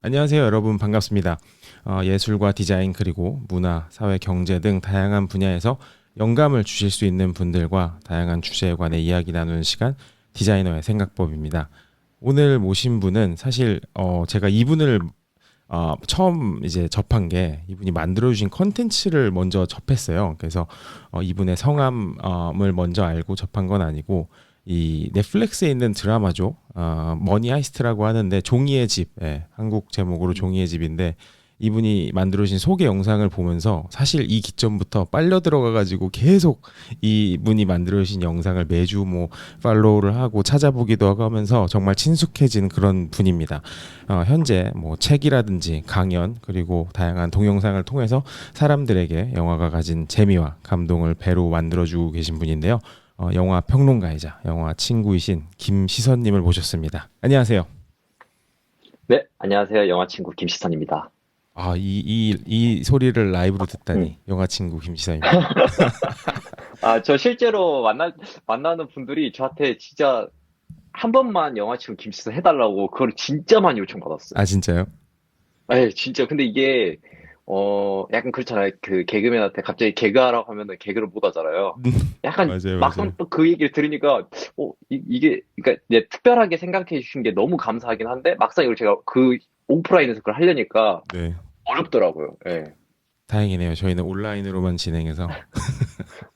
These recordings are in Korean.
안녕하세요, 여러분. 반갑습니다. 예술과 디자인 그리고 문화, 사회, 경제 등 다양한 분야에서 영감을 주실 수 있는 분들과 다양한 주제에 관해 이야기 나누는 시간 디자이너의 생각법입니다. 오늘 모신 분은 사실 제가 이분을 처음 이제 접한 게 이분이 만들어주신 컨텐츠를 먼저 접했어요. 그래서 이분의 성함을 먼저 알고 접한 건 아니고 이 넷플릭스에 있는 드라마죠. 머니 하이스트라고 하는데 종이의 집, 예, 한국 제목으로 종이의 집인데 이분이 만들어주신 소개 영상을 보면서 사실 이 기점부터 빨려 들어가가지고 계속 이분이 만들어주신 영상을 매주 뭐 팔로우를 하고 찾아보기도 하고 하면서 정말 친숙해진 그런 분입니다. 현재 뭐 책이라든지 강연 그리고 다양한 동영상을 통해서 사람들에게 영화가 가진 재미와 감동을 배로 만들어주고 계신 분인데요. 영화 평론가이자 영화 친구이신 김시선님을 모셨습니다. 안녕하세요. 네, 안녕하세요. 영화 친구 김시선입니다. 이 소리를 라이브로 음. 듣다니 영화 친구 김시선입니다. 저 실제로 만나는 분들이 저한테 진짜 한 번만 영화 친구 김시선 해달라고 그걸 진짜 많이 요청받았어요. 아, 진짜요? 에 진짜. 근데 이게, 약간 그렇잖아요. 그 개그맨한테 갑자기 개그하라고 하면은 개그를 못 하잖아요. 약간 맞아요, 맞아요. 막상 또 그 얘기를 들으니까, 그러니까 이제 특별하게 생각해 주신 게 너무 감사하긴 한데, 막상 이걸 제가 그 오프라인에서 그걸 하려니까 네. 어렵더라고요. 예. 다행이네요. 저희는 온라인으로만 진행해서.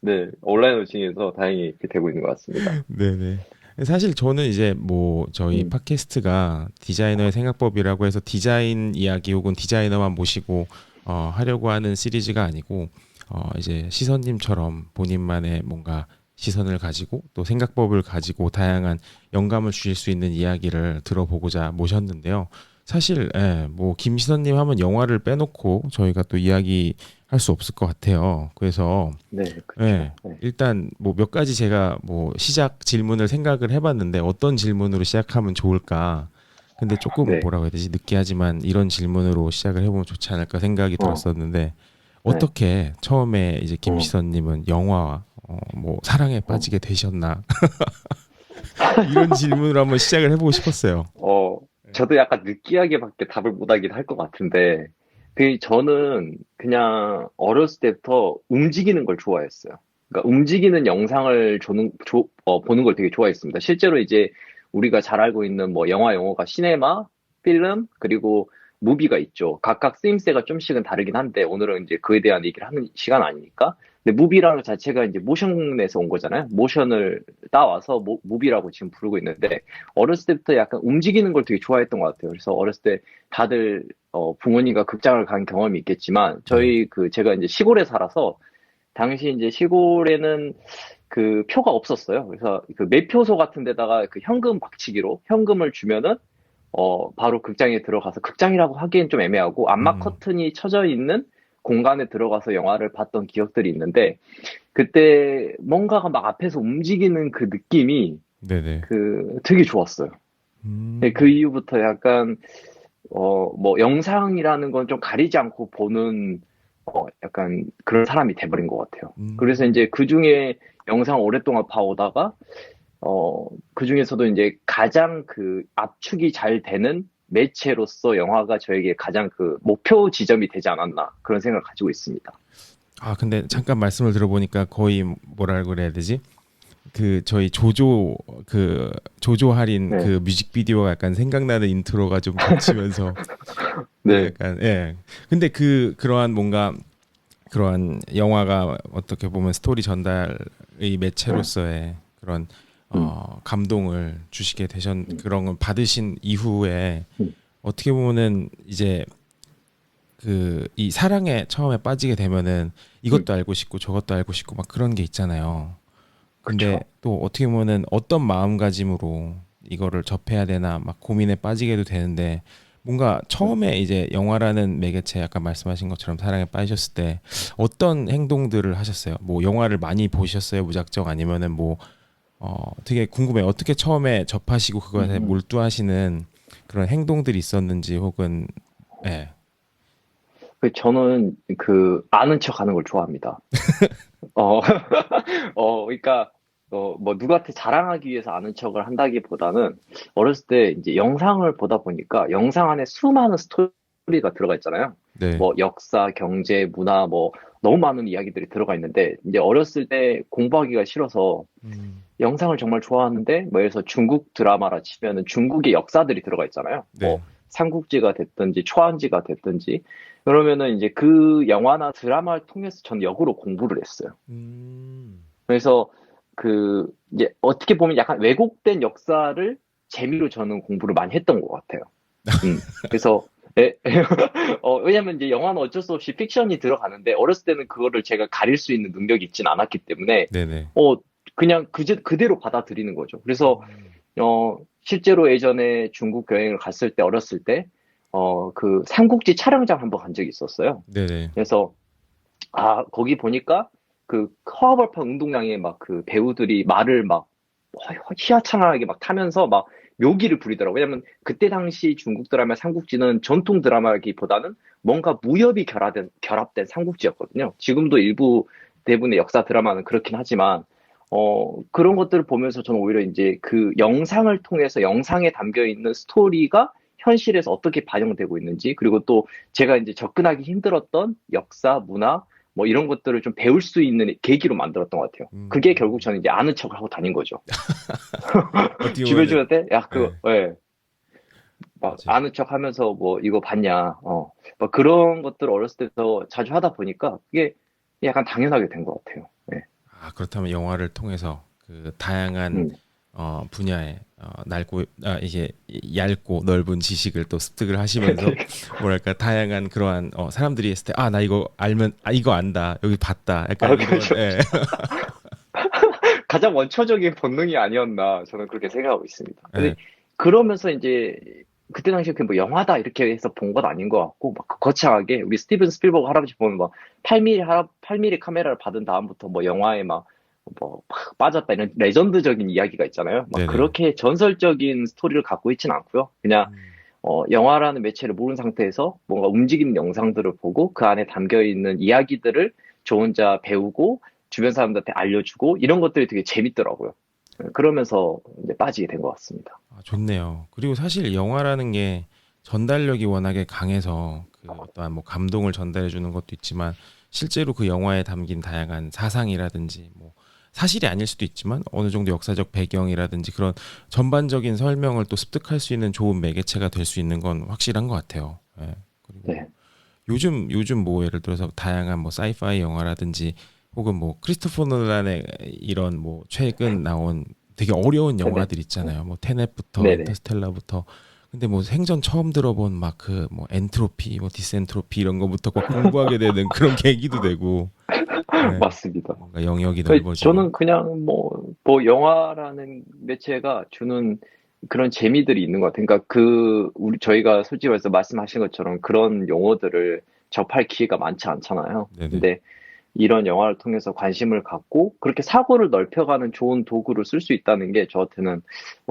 네, 온라인 호칭에서 다행히 이렇게 되고 있는 것 같습니다. 네네. 사실 저는 이제 뭐 저희 음, 팟캐스트가 디자이너의 생각법이라고 해서 디자인 이야기 혹은 디자이너만 모시고 하려고 하는 시리즈가 아니고 이제 시선님처럼 본인만의 뭔가 시선을 가지고 또 생각법을 가지고 다양한 영감을 주실 수 있는 이야기를 들어보고자 모셨는데요. 사실 뭐 김시선님 하면 영화를 빼놓고 저희가 또 이야기 할 수 없을 것 같아요. 그래서 네, 그쵸. 예. 네. 일단 뭐 몇 가지 제가 뭐 시작 질문을 생각을 해봤는데 어떤 질문으로 시작하면 좋을까? 근데 조금 네, 뭐라고 해야 되지? 느끼하지만 이런 질문으로 시작을 해보면 좋지 않을까 생각이 어, 들었었는데 네, 어떻게 처음에 이제 어, 김시선님은 영화와 뭐 사랑에 어, 빠지게 되셨나? 이런 질문으로 한번 시작을 해보고 싶었어요. 어, 저도 약간 느끼하게밖에 답을 못하긴 할 것 같은데, 저는 그냥 어렸을 때부터 움직이는 걸 좋아했어요. 그러니까 움직이는 영상을 보는 걸 되게 좋아했습니다. 실제로 이제 우리가 잘 알고 있는 뭐 영화, 용어가 시네마, 필름, 그리고 무비가 있죠. 각각 쓰임새가 좀씩은 다르긴 한데, 오늘은 이제 그에 대한 얘기를 하는 시간 아니니까. 근데 무비라는 것 자체가 이제 모션에서 온 거잖아요. 모션을 따와서 무비라고 지금 부르고 있는데, 어렸을 때부터 약간 움직이는 걸 되게 좋아했던 것 같아요. 그래서 어렸을 때 다들 부모님과 극장을 간 경험이 있겠지만 네. 제가 이제 시골에 살아서 당시 이제 시골에는 그 표가 없었어요. 그래서 그 매표소 같은 데다가 그 현금 박치기로 현금을 주면은 바로 극장에 들어가서 극장이라고 하기엔 좀 애매하고 암막 음. 커튼이 쳐져 있는 공간에 들어가서 영화를 봤던 기억들이 있는데 그때 뭔가가 막 앞에서 움직이는 그 느낌이 네네. 되게 좋았어요. 네, 그 음. 이후부터 약간, 뭐, 영상이라는 건 좀 가리지 않고 보는, 약간 그런 사람이 돼버린 것 같아요. 그래서 음. 이제 그 중에 영상 오랫동안 봐오다가, 그 중에서도 이제 가장 그 압축이 잘 되는 매체로서 영화가 저에게 가장 그 목표 지점이 되지 않았나, 그런 생각을 가지고 있습니다. 근데 잠깐 말씀을 들어보니까 거의 뭐라 그래야 되지? 그 저희 조조 할인 네, 그 뮤직비디오가 약간 생각나는 인트로가 좀 겹치면서 네, 네, 약간 예. 근데 그러한 뭔가 그러한 영화가 어떻게 보면 스토리 전달의 네, 매체로서의 그런 음, 감동을 주시게 되셨 음, 그런 걸 받으신 이후에 음, 어떻게 보면은 이제 그 이 사랑에 처음에 빠지게 되면은 음, 이것도 알고 싶고 저것도 알고 싶고 막 그런 게 있잖아요. 근데 그쵸. 또 어떻게 보면은 어떤 마음가짐으로 이거를 접해야 되나 막 고민에 빠지게도 되는데 뭔가 음. 처음에 이제 영화라는 매개체 아까 말씀하신 것처럼 사랑에 빠지셨을 때 어떤 행동들을 하셨어요? 뭐 영화를 많이 보셨어요? 무작정 아니면은 뭐 되게 궁금해요. 어떻게 처음에 접하시고 음, 그것에 음. 몰두하시는 그런 행동들이 있었는지 혹은 예. 저는 아는 척 하는 걸 좋아합니다. 그러니까, 뭐 누구한테 자랑하기 위해서 아는 척을 한다기보다는 어렸을 때 이제 영상을 보다 보니까 영상 안에 수많은 스토리가 들어가 있잖아요. 네. 뭐 역사, 경제, 문화, 뭐 너무 많은 이야기들이 들어가 있는데 이제 어렸을 때 공부하기가 싫어서 음. 영상을 정말 좋아하는데 뭐 예를 들어서 중국 드라마라 치면은 중국의 역사들이 들어가 있잖아요. 네. 뭐 삼국지가 됐든지 초안지가 됐든지 그러면은 이제 그 영화나 드라마를 통해서 전 역으로 공부를 했어요. 음. 그래서 그 이제 어떻게 보면 약간 왜곡된 역사를 재미로 저는 공부를 많이 했던 것 같아요. 그래서 왜냐면 이제 영화는 어쩔 수 없이 픽션이 들어가는데 어렸을 때는 그거를 제가 가릴 수 있는 능력이 있진 않았기 때문에 네네. 어 그냥 그대로 받아들이는 거죠. 그래서 음. 실제로 예전에 중국 여행을 갔을 때 어렸을 때 그 삼국지 촬영장 한번 간 적이 있었어요. 네네. 그래서 거기 보니까 그 허허벌판 운동장에 막 그 배우들이 말을 막 휘황찬란하게 막 타면서 막 묘기를 부리더라고요. 왜냐면 그때 당시 중국 드라마 삼국지는 전통 드라마기보다는 뭔가 무협이 결합된 삼국지였거든요. 지금도 일부 대부분의 역사 드라마는 그렇긴 하지만 그런 것들을 보면서 저는 오히려 이제 그 영상을 통해서 영상에 담겨 있는 스토리가 현실에서 어떻게 반영되고 있는지, 그리고 또 제가 이제 접근하기 힘들었던 역사, 문화, 뭐 이런 것들을 좀 배울 수 있는 계기로 만들었던 것 같아요. 그게 결국 음. 저는 이제 아는 척을 하고 다닌 거죠. 어떻게 주변 보면은 주변한테, 야, 네. 예, 막 맞아요. 아는 척 하면서 뭐 이거 봤냐, 막 그런 것들 어렸을 때부터 자주 하다 보니까 그게 약간 당연하게 된 것 같아요. 예. 아, 그렇다면 영화를 통해서 그 다양한 음. 분야의 이게 얇고 넓은 지식을 또 습득을 하시면서 뭐랄까 다양한 그러한 사람들이 했을 때 아, 나 이거 알면 이거 안다. 여기 봤다. 약간 이런 그렇죠. 예. 가장 원초적인 본능이 아니었나 저는 그렇게 생각하고 있습니다. 근데 예. 그러면서 이제 그때 당시에 그뭐 영화다 이렇게 해서 본 건 아닌 것 같고 막 거창하게 우리 스티븐 스필버그 할아버지 보면 막 8mm 카메라를 받은 다음부터 뭐 영화에 막 뭐 팍 빠졌다 이런 레전드적인 이야기가 있잖아요. 막 네네. 그렇게 전설적인 스토리를 갖고 있지는 않고요. 그냥 음. 영화라는 매체를 모르는 상태에서 뭔가 움직이는 영상들을 보고 그 안에 담겨 있는 이야기들을 저 혼자 배우고 주변 사람들한테 알려주고 이런 것들이 되게 재밌더라고요. 그러면서 이제 빠지게 된 것 같습니다. 아, 좋네요. 그리고 사실 영화라는 게 전달력이 워낙에 강해서 그 어떠한 뭐 감동을 전달해 주는 것도 있지만 실제로 그 영화에 담긴 다양한 사상이라든지 뭐 사실이 아닐 수도 있지만 어느 정도 역사적 배경이라든지 그런 전반적인 설명을 또 습득할 수 있는 좋은 매개체가 될 수 있는 건 확실한 것 같아요. 예. 그리고 네, 요즘 뭐 예를 들어서 다양한 뭐 사이파이 영화라든지 혹은 뭐 크리스토퍼 놀란의 이런 뭐 최근 나온 되게 어려운 네네, 영화들 있잖아요. 뭐 테넷부터 네네. 인터스텔라부터 근데 뭐 생전 처음 들어본 막 그 뭐 엔트로피 뭐 디스엔트로피 이런 거부터 막 공부하게 되는 그런 계기도 되고 예. 맞습니다. 뭔가 영역이 넓어지고 저는 그냥 뭐 영화라는 매체가 주는 그런 재미들이 있는 것 같아요. 그러니까 저희가 솔직히 말해서 말씀하신 것처럼 그런 용어들을 접할 기회가 많지 않잖아요. 네네. 근데 이런 영화를 통해서 관심을 갖고 그렇게 사고를 넓혀가는 좋은 도구를 쓸 수 있다는 게 저한테는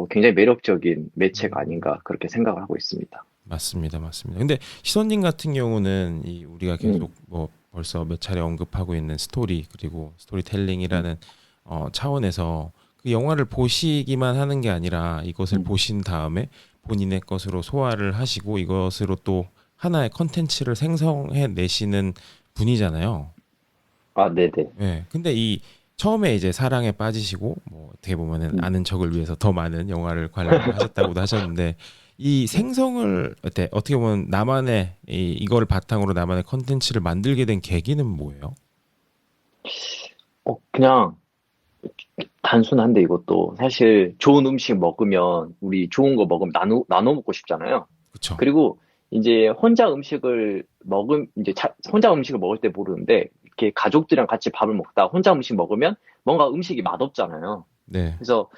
굉장히 매력적인 매체가 음. 아닌가 그렇게 생각을 하고 있습니다. 맞습니다, 맞습니다. 근데 시선님 같은 경우는 이 우리가 음, 계속 뭐 벌써 몇 차례 언급하고 있는 스토리 그리고 음, 스토리텔링이라는 차원에서 그 영화를 보시기만 하는 게 아니라 이것을 음. 보신 다음에 본인의 것으로 소화를 하시고 이것으로 또 하나의 컨텐츠를 생성해 내시는 분이잖아요. 네네. 예. 근데 이 처음에 이제 사랑에 빠지시고 뭐 어떻게 보면은 음, 아는 척을 위해서 더 많은 영화를 관람을 하셨다고도 하셨는데 이 네. 생성을 어떻게 보면 나만의 이거를 바탕으로 나만의 컨텐츠를 만들게 된 계기는 뭐예요? 그냥 단순한데 이것도 사실 좋은 음식 먹으면 우리 좋은 거 먹으면 나눠 먹고 싶잖아요. 그쵸? 그리고 이제 혼자 음식을 먹을 때 모르는데 이렇게 가족들이랑 같이 밥을 먹다 혼자 음식 먹으면 뭔가 음식이 맛없잖아요. 네. 그래서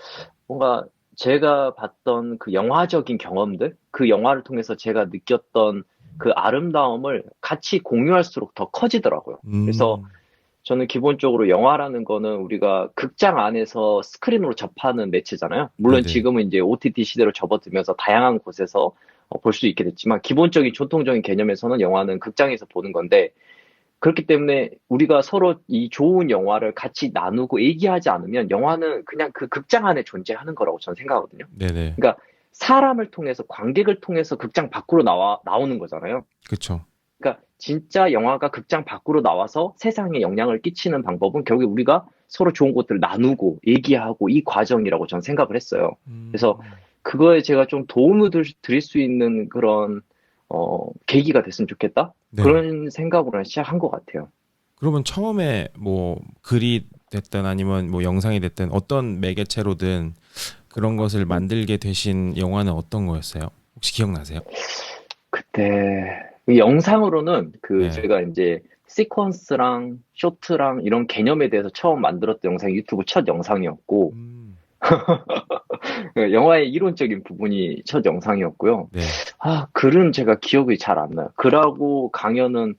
뭔가 제가 봤던 그 영화적인 경험들, 그 영화를 통해서 제가 느꼈던 그 아름다움을 같이 공유할수록 더 커지더라고요. 그래서 음. 저는 기본적으로 영화라는 거는 우리가 극장 안에서 스크린으로 접하는 매체잖아요. 물론 네네. 지금은 이제 OTT 시대로 접어들면서 다양한 곳에서 볼 수 있게 됐지만 기본적인 전통적인 개념에서는 영화는 극장에서 보는 건데 그렇기 때문에 우리가 서로 이 좋은 영화를 같이 나누고 얘기하지 않으면 영화는 그냥 그 극장 안에 존재하는 거라고 저는 생각하거든요. 네네. 그러니까 사람을 통해서, 관객을 통해서 극장 밖으로 나오는 거잖아요. 그쵸. 그러니까 진짜 영화가 극장 밖으로 나와서 세상에 영향을 끼치는 방법은 결국에 우리가 서로 좋은 것들을 나누고 얘기하고 이 과정이라고 저는 생각을 했어요. 그래서 그거에 제가 좀 도움을 드릴 수 있는 그런 계기가 됐으면 좋겠다. 네. 그런 생각으로 시작한 것 같아요. 그러면 처음에 뭐 글이 됐든 아니면 뭐 영상이 됐든 어떤 매개체로든 그런 것을 만들게 되신 영화는 어떤 거였어요? 혹시 기억나세요? 그때 이 영상으로는 그 네. 제가 이제 시퀀스랑 쇼트랑 이런 개념에 대해서 처음 만들었던 영상이 유튜브 첫 영상이었고 음. 영화의 이론적인 부분이 첫 영상이었고요. 네. 글은 제가 기억이 잘 안 나요. 글하고 강연은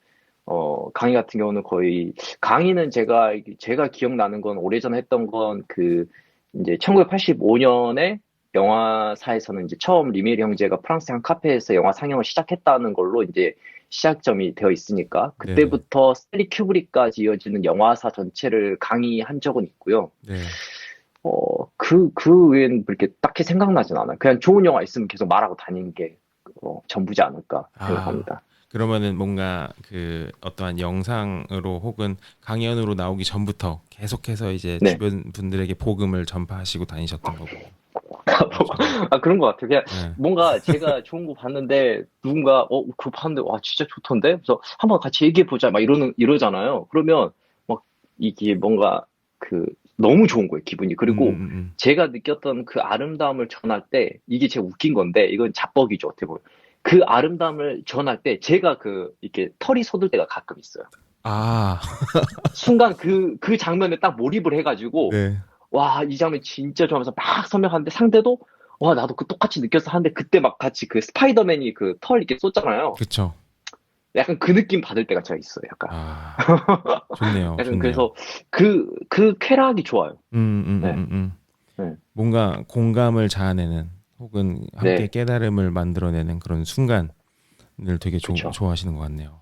강의 같은 경우는 거의 강의는 제가 기억나는 건 오래전에 했던 건 그 이제 1985년에 영화사에서는 이제 처음 리메일 형제가 프랑스 한 카페에서 영화 상영을 시작했다는 걸로 이제 시작점이 되어 있으니까 네네. 그때부터 스탠리 큐브릭까지 이어지는 영화사 전체를 강의한 적은 있고요. 네. 그 외엔 그렇게 딱히 생각나진 않아요. 그냥 좋은 영화 있으면 계속 말하고 다니는 게 전부지 않을까 아, 생각합니다. 그러면은 뭔가 그 어떠한 영상으로 혹은 강연으로 나오기 전부터 계속해서 이제 네. 주변 분들에게 복음을 전파하시고 다니셨던 거군요. 그렇죠. 그런 것 같아요. 그냥 네. 뭔가 제가 좋은 거 봤는데 누군가 그거 봤는데 와 진짜 좋던데? 그래서 한번 같이 얘기해 보자 막 이러잖아요. 그러면 막 이게 뭔가 그 너무 좋은 거예요, 기분이. 음, 그리고 음. 제가 느꼈던 그 아름다움을 전할 때 이게 제일 웃긴 건데 이건 자뻑이죠, 어떻게 보면. 그 아름다움을 전할 때 제가 이렇게 털이 솟을 때가 가끔 있어요. 아, 순간 그 장면에 딱 몰입을 해가지고 네. 와, 이 장면 진짜 좋아하면서 막 설명하는데 상대도 와, 나도 그 똑같이 느꼈어 하는데 그때 막 같이 그 스파이더맨이 그 털 이렇게 쏟잖아요. 그쵸. 약간 그 느낌 받을 때가 제가 있어요. 약간. 아, 좋네요. 약간 좋네요. 그래서 그 쾌락이 좋아요. 네. 네. 뭔가 공감을 자아내는 혹은 함께 네. 깨달음을 만들어내는 그런 순간을 되게 그쵸. 좋아하시는 것 같네요.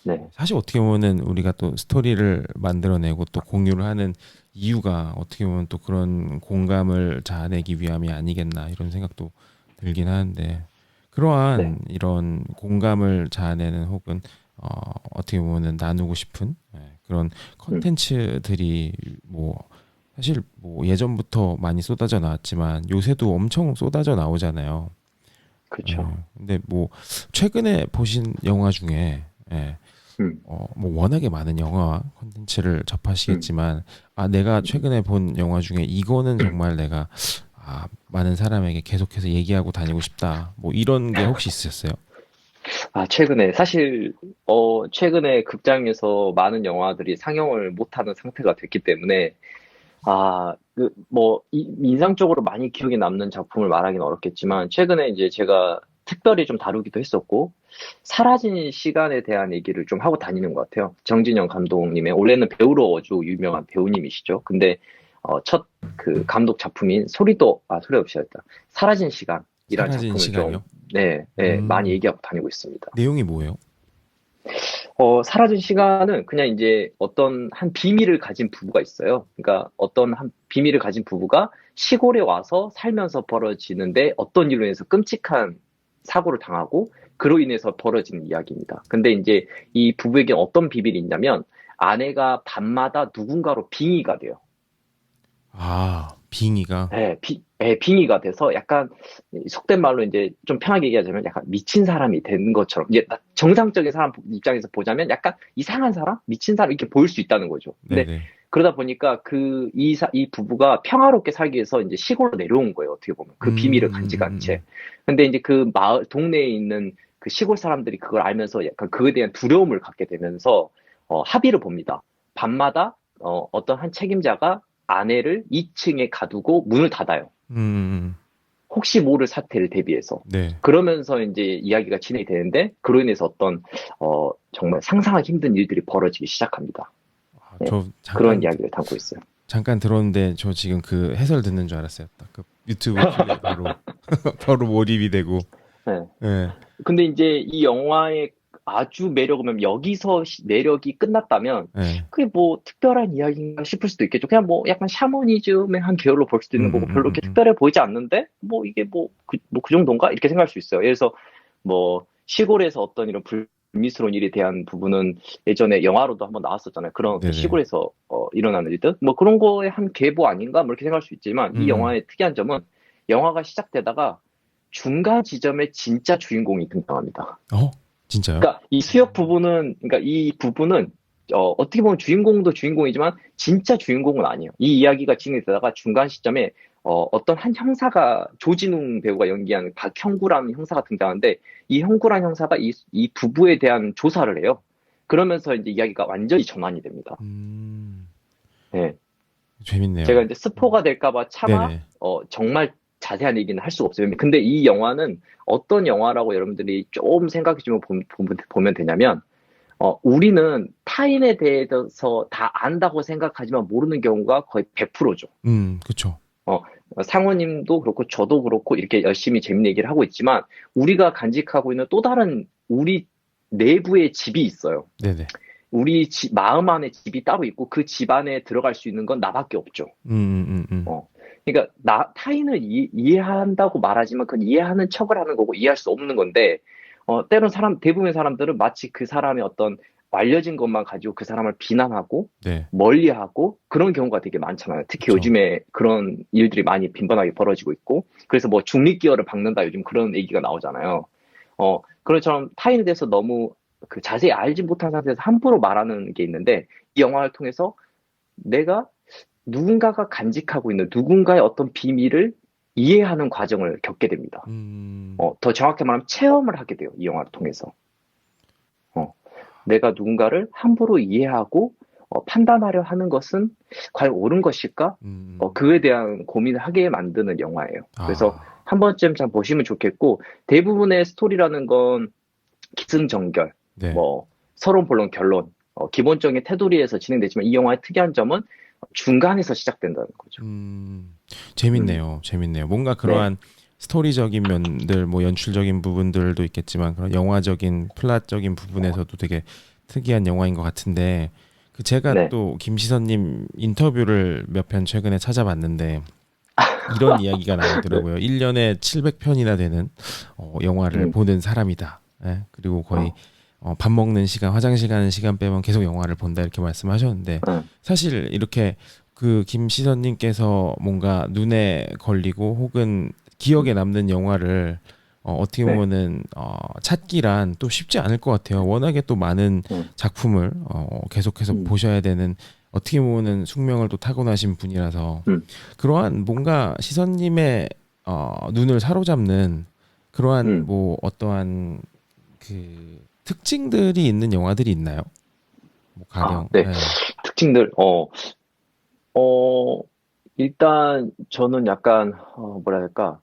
네. 사실 어떻게 보면은 우리가 또 스토리를 만들어내고 또 공유를 하는 이유가 어떻게 보면 또 그런 공감을 자아내기 위함이 아니겠나 이런 생각도 들긴 하는데 네. 그러한 이런 공감을 자아내는 혹은 어떻게 보면은 나누고 싶은 그런 음, 컨텐츠들이 뭐 사실 뭐 예전부터 많이 쏟아져 나왔지만 요새도 엄청 쏟아져 나오잖아요. 그쵸. 근데 뭐 최근에 보신 영화 중에 음, 뭐 워낙에 많은 영화와 콘텐츠를 음. 접하시겠지만 내가 최근에 본 영화 중에 이거는 정말 내가 많은 사람에게 계속해서 얘기하고 다니고 싶다. 뭐 이런 게 혹시 있으셨어요? 최근에, 사실, 최근에 극장에서 많은 영화들이 상영을 못하는 상태가 됐기 때문에, 인상적으로 많이 기억에 남는 작품을 말하기는 어렵겠지만, 최근에 이제 제가 특별히 좀 다루기도 했었고, 사라진 시간에 대한 얘기를 좀 하고 다니는 것 같아요. 정진영 감독님의, 원래는 배우로 아주 유명한 배우님이시죠. 근데, 첫 그 감독 작품인 소리 없이였다. 사라진 시간이라는 사라진 작품을 좀, 시간이요? 네, 네, 많이 음, 얘기하고 다니고 있습니다. 내용이 뭐예요? 사라진 시간은 그냥 이제 어떤 한 비밀을 가진 부부가 있어요. 그러니까 어떤 한 비밀을 가진 부부가 시골에 와서 살면서 벌어지는데 어떤 일로 인해서 끔찍한 사고를 당하고 그로 인해서 벌어지는 이야기입니다. 근데 이제 이 부부에게 어떤 비밀이 있냐면 아내가 밤마다 누군가로 빙의가 돼요. 빙의가. 빙의가 돼서 약간 속된 말로 이제 좀 편하게 얘기하자면 약간 미친 사람이 된 것처럼 이제 정상적인 사람 입장에서 보자면 약간 이상한 사람, 미친 사람 이렇게 보일 수 있다는 거죠. 근데 네네. 그러다 보니까 이 부부가 평화롭게 살기 위해서 이제 시골로 내려온 거예요. 어떻게 보면 그 비밀을 간직한 채. 근데 이제 그 마을 동네에 있는 그 시골 사람들이 그걸 알면서 약간 그에 대한 두려움을 갖게 되면서 합의를 봅니다. 밤마다 어떤 한 책임자가 아내를 2층에 가두고 문을 닫아요. 혹시 모를 사태를 대비해서. 네. 그러면서 이제 이야기가 진행이 되는데, 그로 인해서 정말 상상하기 힘든 일들이 벌어지기 시작합니다. 네, 저 그런 이야기를 담고 있어요. 잠깐 들었는데 저 지금 그 해설 듣는 줄 알았어요. 딱 그 유튜브 키면 바로 바로 몰입이 되고. 네. 네. 근데 이제 이 영화의 아주 매력이면 여기서 매력이 끝났다면 네. 그게 뭐 특별한 이야기인가 싶을 수도 있겠죠. 그냥 뭐 약간 샤머니즘의 한 계열로 볼 수도 있는 거고 별로 이렇게 특별해 보이지 않는데 뭐 이게 뭐 그 정도인가? 이렇게 생각할 수 있어요. 예를 들어서 뭐 시골에서 어떤 이런 불미스러운 일에 대한 부분은 예전에 영화로도 한번 나왔었잖아요. 그런 어떤 네네. 시골에서 일어나는 일들? 뭐 그런 거의 한 계보 아닌가? 뭐 이렇게 생각할 수 있지만 이 음. 영화의 특이한 점은 영화가 시작되다가 중간 지점에 진짜 주인공이 등장합니다. 어? 진짜요? 그러니까 이 수역 부분은, 그러니까 이 부분은 어떻게 보면 주인공도 주인공이지만 진짜 주인공은 아니에요. 이 이야기가 진행되다가 중간 시점에 어떤 한 형사가 조진웅 배우가 연기한 박형구라는 형사가 등장하는데 이 형구라는 형사가 이 부부에 대한 조사를 해요. 그러면서 이제 이야기가 완전히 전환이 됩니다. 음. 네. 제가 재밌네요. 이제 스포가 될까봐 차마 네네. 정말 자세한 얘기는 할 수가 없어요. 근데 이 영화는 어떤 영화라고 여러분들이 좀 생각해 주면 보면 되냐면 우리는 타인에 대해서 다 안다고 생각하지만 모르는 경우가 거의 100%죠. 그쵸. 상호님도 그렇고 저도 그렇고 이렇게 열심히 재밌는 얘기를 하고 있지만 우리가 간직하고 있는 또 다른 우리 내부의 집이 있어요. 네네. 우리 마음 안에 집이 따로 있고 그 집 안에 들어갈 수 있는 건 나밖에 없죠. 음. 어. 그러니까 타인을 이해한다고 말하지만 그건 이해하는 척을 하는 거고 이해할 수 없는 건데 때론 대부분의 사람들은 마치 그 사람의 어떤 알려진 것만 가지고 그 사람을 비난하고 네. 멀리하고 멀리하고 그런 경우가 되게 많잖아요. 특히 그쵸. 요즘에 그런 일들이 많이 빈번하게 벌어지고 있고 그래서 뭐 중립기어를 박는다 요즘 그런 얘기가 나오잖아요. 그런 것처럼 타인에 대해서 너무 그 자세히 알지 못한 상태에서 함부로 말하는 게 있는데 이 영화를 통해서 내가 누군가가 간직하고 있는 누군가의 어떤 비밀을 이해하는 과정을 겪게 됩니다. 더 정확히 말하면 체험을 하게 돼요. 이 영화를 통해서. 어, 내가 누군가를 함부로 이해하고 판단하려 하는 것은 과연 옳은 것일까? 그에 대한 고민을 하게 만드는 영화예요. 그래서 아, 한 번쯤 참 보시면 좋겠고 대부분의 스토리라는 건 기승전결, 네. 뭐 서론, 본론, 결론, 기본적인 테두리에서 진행되지만 이 영화의 특이한 점은 중간에서 시작된다는 거죠. 음, 음, 재밌네요. 재밌네요. 뭔가 네, 그러한 스토리적인 면들, 뭐 연출적인 부분들도 있겠지만 그런 영화적인 플랫적인 부분에서도 되게 특이한 영화인 것 같은데 그 제가 네, 또 김시선님 인터뷰를 몇 편 최근에 찾아봤는데 이런 이야기가 네, 나오더라고요. 1년에 700편이나 되는 영화를 음, 보는 사람이다. 예? 그리고 거의 어, 밥 먹는 시간, 화장실 가는 시간 빼면 계속 영화를 본다 이렇게 말씀하셨는데 음, 사실 이렇게 그 김시선님께서 뭔가 눈에 걸리고 혹은 기억에 음, 남는 영화를 어떻게 네, 보면은 찾기란 또 쉽지 않을 것 같아요. 워낙에 또 많은 음, 작품을 계속해서 음, 보셔야 되는 어떻게 보면은 숙명을 또 타고나신 분이라서 음, 그러한 뭔가 시선님의 눈을 사로잡는 그러한 음. 뭐 어떠한 그 특징들이 있는 영화들이 있나요? 뭐 아, 가령 네. 예. 특징들, 어, 일단 저는 약간, 뭐라 해야 할까.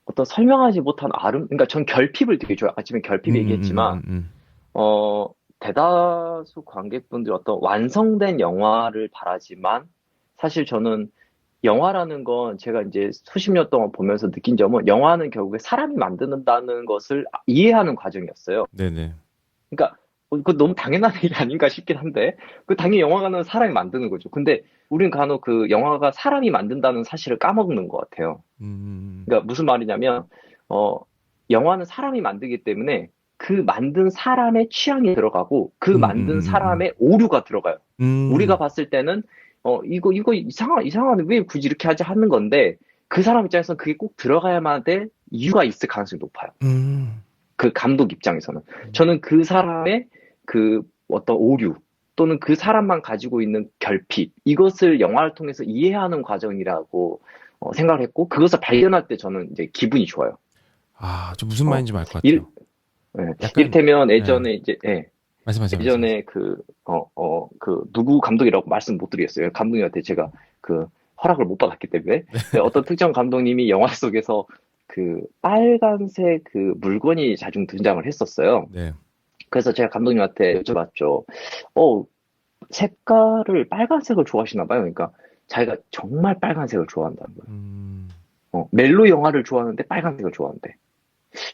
어떤 설명하지 못한 그러니까 전 결핍을 되게 좋아해요. 아침에 결핍 얘기했지만, 음. 어, 대다수 관객분들이 어떤 완성된 영화를 바라지만, 사실 저는 영화라는 건 제가 이제 수십 년 동안 보면서 느낀 점은 영화는 결국에 사람이 만든다는 것을 이해하는 과정이었어요. 네네. 그러니까 그 너무 당연한 일이 아닌가 싶긴 한데 그 당연히 영화관은 사람이 만드는 거죠. 근데 우린 간혹 그 영화가 사람이 만든다는 사실을 까먹는 것 같아요. 음, 그러니까 무슨 말이냐면 어 영화는 사람이 만들기 때문에 그 만든 사람의 취향이 들어가고 그 음, 만든 사람의 오류가 들어가요. 우리가 음, 봤을 때는 이거 이상하네 왜 굳이 이렇게 하지 하는 건데 그 사람 입장에서는 그게 꼭 들어가야만 될 이유가 있을 가능성이 높아요. 음, 그 감독 입장에서는. 음. 저는 그 사람의 그 어떤 오류 또는 그 사람만 가지고 있는 결핍 이것을 영화를 통해서 이해하는 과정이라고 생각을 했고 그것을 발견할 때 저는 이제 기분이 좋아요. 아, 좀 무슨 어, 말인지 알 것 일, 같아요. 예, 약간 이를테면 예. 예전에 이제 말씀하세요. 예전에 그 누구 감독이라고 말씀 못 드리겠어요. 감독님한테 제가 그 허락을 못 받았기 때문에 어떤 특정 감독님이 영화 속에서 그 빨간색 그 물건이 자주 등장을 했었어요. 네. 그래서 제가 감독님한테 여쭤봤죠. 어, 색깔을 빨간색을 좋아하시나 봐요. 그러니까 자기가 정말 빨간색을 좋아한다는 거예요. 음, 멜로 영화를 좋아하는데 빨간색을 좋아한대.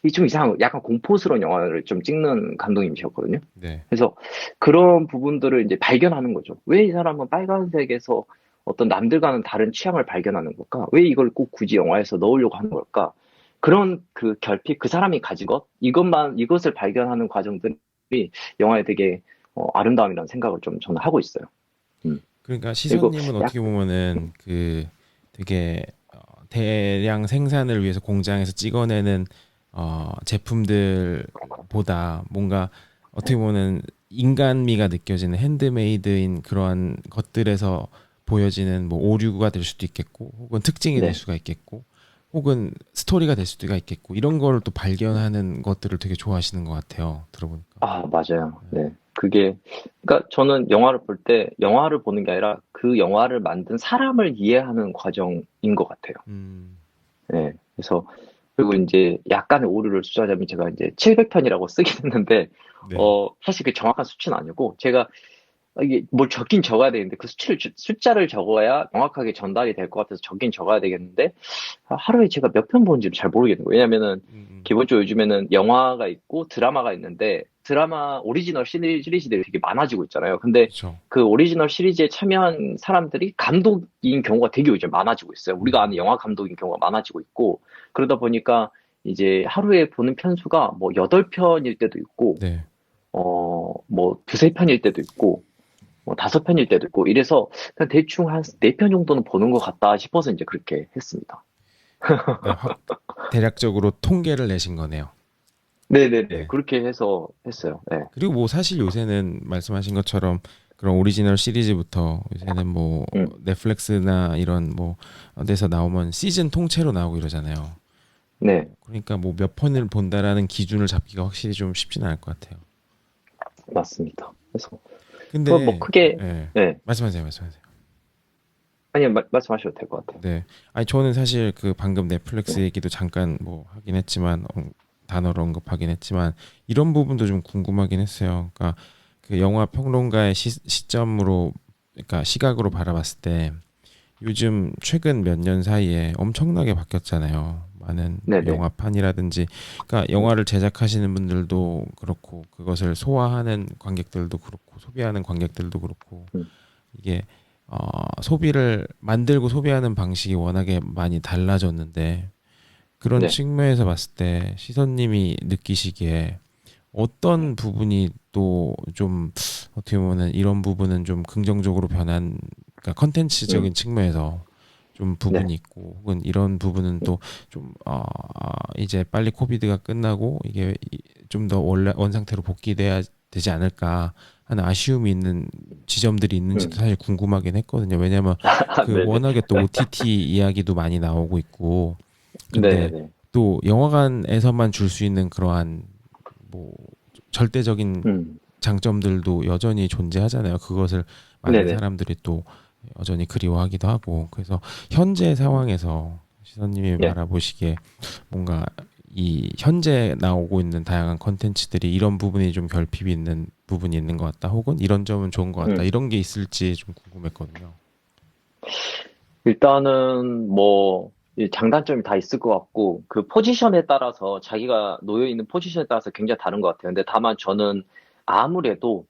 이 좀 이상한, 약간 공포스러운 영화를 좀 찍는 감독님이셨거든요. 네. 그래서 그런 부분들을 이제 발견하는 거죠. 왜 이 사람은 빨간색에서 어떤 남들과는 다른 취향을 발견하는 걸까? 왜 이걸 꼭 굳이 영화에서 넣으려고 하는 걸까? 그런 그 결핍, 그 사람이 가진 것, 이것을 발견하는 과정들이 영화에 되게 아름다움이라는 생각을 좀 저는 하고 있어요. 음. 그러니까 그리고 시선님은 약, 어떻게 보면은 그 되게 대량 생산을 위해서 공장에서 찍어내는 제품들보다 뭔가 어떻게 보면 인간미가 느껴지는 핸드메이드인 그러한 것들에서 보여지는 뭐 오류가 될 수도 있겠고, 혹은 특징이 될 네. 수가 있겠고, 혹은 스토리가 될 수도 있겠고, 이런 거를 또 발견하는 것들을 되게 좋아하시는 것 같아요. 들어보니까. 아, 맞아요. 네. 그게, 그러니까 저는 영화를 볼 때, 영화를 보는 게 아니라 그 영화를 만든 사람을 이해하는 과정인 것 같아요. 음, 네. 그래서, 그리고 이제 약간의 오류를 수정하자면 제가 이제 700편이라고 쓰긴 했는데, 네. 사실 그 정확한 수치는 아니고, 제가 이게 뭘 적긴 적어야 되는데, 그 숫자를 적어야 정확하게 전달이 될 것 같아서 적긴 적어야 되겠는데, 하루에 제가 몇 편 보는지를 잘 모르겠는 거예요. 왜냐면은 음, 기본적으로 요즘에는 영화가 있고 드라마가 있는데 드라마 오리지널 시리즈들이 되게 많아지고 있잖아요. 근데 그렇죠. 그 오리지널 시리즈에 참여한 사람들이 감독인 경우가 되게 요즘 많아지고 있어요. 우리가 아는 영화 감독인 경우가 많아지고 있고 그러다 보니까 이제 하루에 보는 편수가 뭐 8편일 때도 있고 네. 뭐 두세 편일 때도 있고 뭐 다섯 편일 때도 있고 이래서 그냥 대충 한 네 편 정도는 보는 것 같다 싶어서 이제 그렇게 했습니다. 네, 대략적으로 통계를 내신 거네요. 네네네. 네. 그렇게 해서 했어요. 네. 그리고 뭐 사실 요새는 말씀하신 것처럼 그런 오리지널 시리즈부터 요새는 뭐 음. 넷플릭스나 이런 뭐 데서 나오면 시즌 통째로 나오고 이러잖아요. 네. 그러니까 뭐 몇 편을 본다라는 기준을 잡기가 확실히 좀 쉽지는 않을 것 같아요. 맞습니다. 그래서, 그거 뭐 근데 크게, 예. 네. 말씀하세요. 아니요, 말씀하셔도 될 것 같아요. 네. 아니 저는 사실 그 방금 넷플릭스 네. 얘기도 잠깐 뭐 하긴 했지만 단어로 언급하긴 했지만 이런 부분도 좀 궁금하긴 했어요. 그러니까 그 영화 평론가의 시점으로 그러니까 시각으로 바라봤을 때 요즘 최근 몇 년 사이에 엄청나게 바뀌었잖아요. 많은 뭐 네네. 영화판이라든지 그러니까 음, 영화를 제작하시는 분들도 그렇고 그것을 소화하는 관객들도 그렇고 소비하는 관객들도 그렇고 음, 이게 소비를 만들고 소비하는 방식이 워낙에 많이 달라졌는데 그런 네. 측면에서 봤을 때 시선님이 느끼시기에 어떤 부분이 또 좀 어떻게 보면은 이런 부분은 좀 긍정적으로 변한 그러니까 컨텐츠적인 음, 측면에서 좀 네. 부분이 있고 혹은 이런 부분은 음, 또 좀 이제 빨리 코비드가 끝나고 이게 좀 더 원래 원상태로 복귀돼야 되지 않을까 하는 아쉬움이 있는 지점들이 있는지도 음. 사실 궁금하긴 했거든요. 왜냐면 그 네네. 워낙에 또 OTT 이야기도 많이 나오고 있고 근데 네네네. 또 영화관에서만 줄 수 있는 그러한 뭐 절대적인 음, 장점들도 여전히 존재하잖아요. 그것을 많은 네네. 사람들이 또 여전히 그리워하기도 하고 그래서 현재 음, 상황에서 시선님이 예. 바라보시기에 뭔가 이 현재 나오고 있는 다양한 컨텐츠들이 이런 부분이 좀 결핍이 있는 부분이 있는 것 같다 혹은 이런 점은 좋은 것 같다 음. 이런 게 있을지 좀 궁금했거든요. 일단은 뭐, 이 장단점이 다 있을 것 같고, 그 포지션에 따라서 자기가 놓여 있는 포지션에 따라서 굉장히 다른 것 같아요. 근데 다만 저는 아무래도,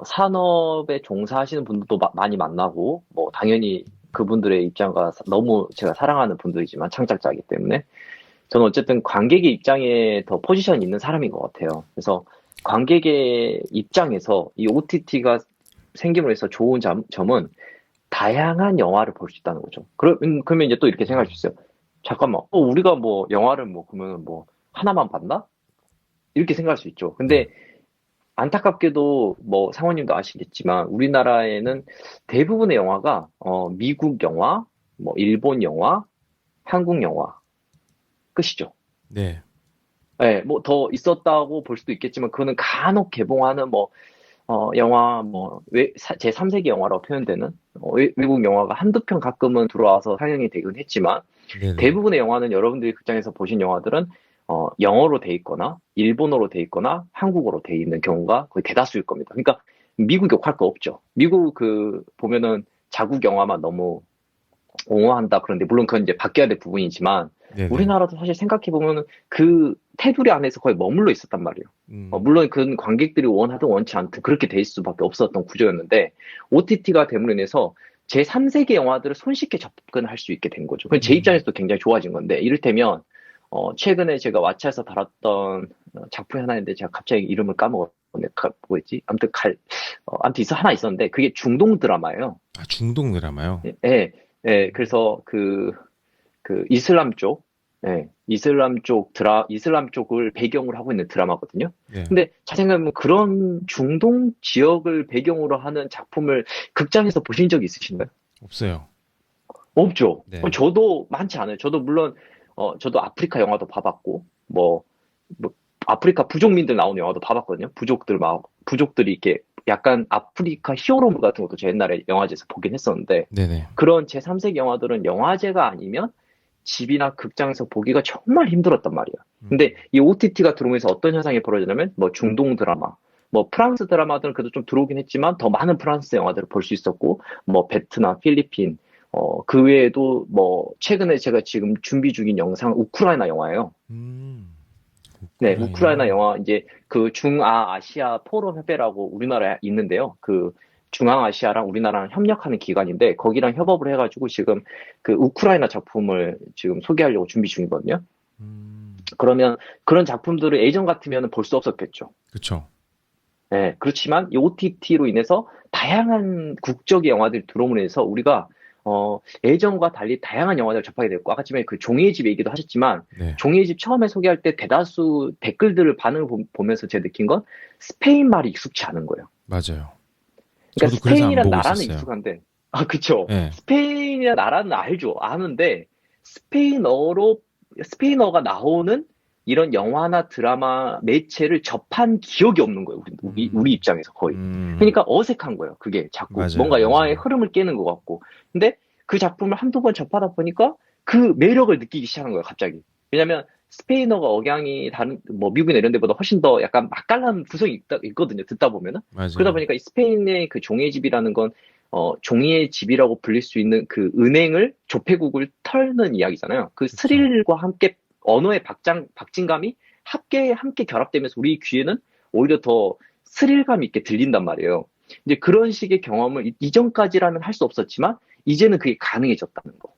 산업에 종사하시는 분들도 많이 만나고, 뭐, 당연히 그분들의 입장과 너무 제가 사랑하는 분들이지만, 창작자이기 때문에. 저는 어쨌든 관객의 입장에 더 포지션이 있는 사람인 것 같아요. 그래서 관객의 입장에서 이 OTT가 생김으로 해서 좋은 점은 다양한 영화를 볼 수 있다는 거죠. 그러면 이제 또 이렇게 생각할 수 있어요. 잠깐만, 우리가 뭐 영화를 뭐 그러면 뭐 하나만 봤나? 이렇게 생각할 수 있죠. 네, 근데 안타깝게도 뭐 상호님도 아시겠지만 우리나라에는 대부분의 영화가 미국 영화, 뭐 일본 영화, 한국 영화 끝이죠. 네, 예, 뭐 더 있었다고 볼 수도 있겠지만 그거는 간혹 개봉하는 뭐 영화, 뭐, 제3세기 영화라고 표현되는, 외국 영화가 한두 편 가끔은 들어와서 상영이 되긴 했지만, 네, 네, 대부분의 영화는 여러분들이 극장에서 보신 영화들은, 영어로 돼 있거나, 일본어로 돼 있거나, 한국어로 돼 있는 경우가 거의 대다수일 겁니다. 그러니까, 미국 욕할 거 없죠. 미국 보면은 자국 영화만 너무 옹호한다. 그런데 물론 그건 이제 바뀌어야 될 부분이지만 네네. 우리나라도 사실 생각해 보면 그 테두리 안에서 거의 머물러 있었단 말이에요. 음, 물론 그 관객들이 원하든 원치 않든 그렇게 돼 있을 수밖에 없었던 구조였는데 OTT가 됨으로 인해서 제 3세계 영화들을 손쉽게 접근할 수 있게 된 거죠. 그제 음, 입장에서도 굉장히 좋아진 건데 이를테면 최근에 제가 왓챠에서 다뤘던 작품이 하나 있는데 제가 갑자기 이름을 까먹었네. 뭐였지? 아무튼 하나 있었는데 그게 중동 드라마예요. 아, 중동 드라마요? 예, 예. 예, 그래서 그 이슬람 쪽, 예, 이슬람 쪽을 배경으로 하고 있는 드라마거든요. 네, 근데 잘 생각해보면 그런 중동 지역을 배경으로 하는 작품을 극장에서 보신 적 있으신가요? 없어요. 없죠. 네, 저도 많지 않아요. 저도 물론, 저도 아프리카 영화도 봐봤고, 뭐, 아프리카 부족민들 나오는 영화도 봐봤거든요. 부족들이 이렇게 약간 아프리카 히어로물 같은 것도 제 옛날에 영화제에서 보긴 했었는데, 네네. 그런 제3세계 영화들은 영화제가 아니면 집이나 극장에서 보기가 정말 힘들었단 말이야. 근데 음, 이 OTT가 들어오면서 어떤 현상이 벌어지냐면, 뭐 중동 드라마, 뭐 프랑스 드라마들은 그래도 좀 들어오긴 했지만 더 많은 프랑스 영화들을 볼 수 있었고, 뭐 베트남, 필리핀, 그 외에도 뭐 최근에 제가 지금 준비 중인 영상 우크라이나 영화예요. 네, 우크라이나 우크라이나. 영화 이제 그 중아시아 포럼 협회라고 우리나라에 있는데요. 그 중앙아시아랑 우리나라랑 협력하는 기관인데 거기랑 협업을 해가지고 지금 그 우크라이나 작품을 지금 소개하려고 준비 중이거든요. 그러면 그런 작품들을 예전 같으면 볼 수 없었겠죠. 그쵸. 네, 그렇지만 이 OTT로 인해서 다양한 국적의 영화들이 들어오면서 해서 우리가 예전과 달리 다양한 영화들을 접하게 됐고 아까 전에 그 종이의 집 얘기도 하셨지만 네, 종이의 집 처음에 소개할 때 대다수 댓글들을 반응을 보면서 제가 느낀 건 스페인 말이 익숙치 않은 거예요. 맞아요. 그러니까 저도 그래서 안 스페인이란 보고 나라는 있었어요. 익숙한데 그쵸. 네, 스페인이란 나라는 알죠. 아는데 스페인어로 스페인어가 나오는 이런 영화나 드라마 매체를 접한 기억이 없는 거예요. 우리 음, 입장에서 거의. 음, 그러니까 어색한 거예요. 그게 자꾸 맞아요, 뭔가 영화의 맞아요. 흐름을 깨는 것 같고. 근데 그 작품을 한두 번 접하다 보니까 그 매력을 느끼기 시작한 거예요. 갑자기. 왜냐면 스페인어가 억양이 다른 뭐 미국이나 이런 데보다 훨씬 더 약간 맛깔난 구성이 있거든요. 듣다 보면은. 그러다 맞아요. 보니까 이 스페인의 그 종이의 집이라는 건 종이의 집이라고 불릴 수 있는 그 은행을 조폐국을 털는 이야기잖아요. 그 그쵸. 스릴과 함께 언어의 박진감이 함께 결합되면서 우리 귀에는 오히려 더 스릴감 있게 들린단 말이에요. 이제 그런 식의 경험을 이전까지라면 할 수 없었지만 이제는 그게 가능해졌다는 거.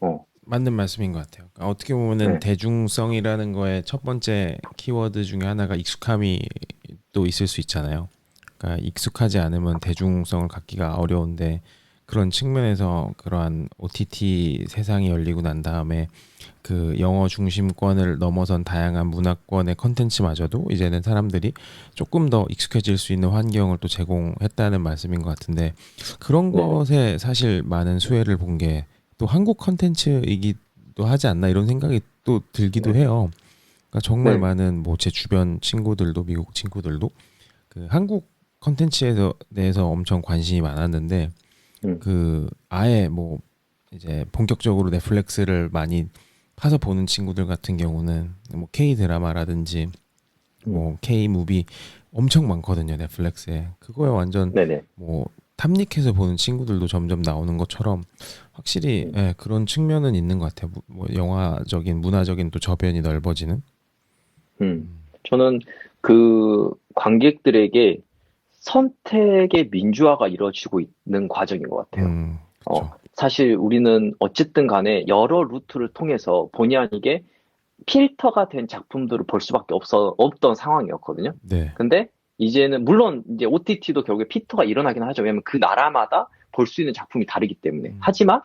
어, 맞는 말씀인 것 같아요. 그러니까 어떻게 보면은 네, 대중성이라는 거의 첫 번째 키워드 중에 하나가 익숙함이 또 있을 수 있잖아요. 그러니까 익숙하지 않으면 대중성을 갖기가 어려운데 그런 측면에서 그러한 OTT 세상이 열리고 난 다음에 그 영어 중심권을 넘어선 다양한 문화권의 컨텐츠마저도 이제는 사람들이 조금 더 익숙해질 수 있는 환경을 또 제공했다는 말씀인 것 같은데 그런 네네, 것에 사실 많은 수혜를 본 게 또 한국 컨텐츠이기도 하지 않나 이런 생각이 또 들기도 네, 해요. 그러니까 정말 네, 많은 뭐 제 주변 친구들도 미국 친구들도 그 한국 컨텐츠에 대해서 엄청 관심이 많았는데 음, 그 아예 뭐 이제 본격적으로 넷플릭스를 많이 파서 보는 친구들 같은 경우는 뭐 K 드라마라든지 음, 뭐 K 무비 엄청 많거든요 넷플릭스에 그거에 완전 네네. 뭐 탐닉해서 보는 친구들도 점점 나오는 것처럼 확실히 음, 예, 그런 측면은 있는 것 같아요. 뭐 영화적인 문화적인 또 저변이 넓어지는. 음. 저는 그 관객들에게 선택의 민주화가 이루어지고 있는 과정인 것 같아요. 그렇죠. 사실 우리는 어쨌든 간에 여러 루트를 통해서 본의 아니게 필터가 된 작품들을 볼 수밖에 없던 상황이었거든요. 네, 근데 이제는, 물론 이제 OTT도 결국에 필터가 일어나긴 하죠. 왜냐면 그 나라마다 볼 수 있는 작품이 다르기 때문에. 음. 하지만,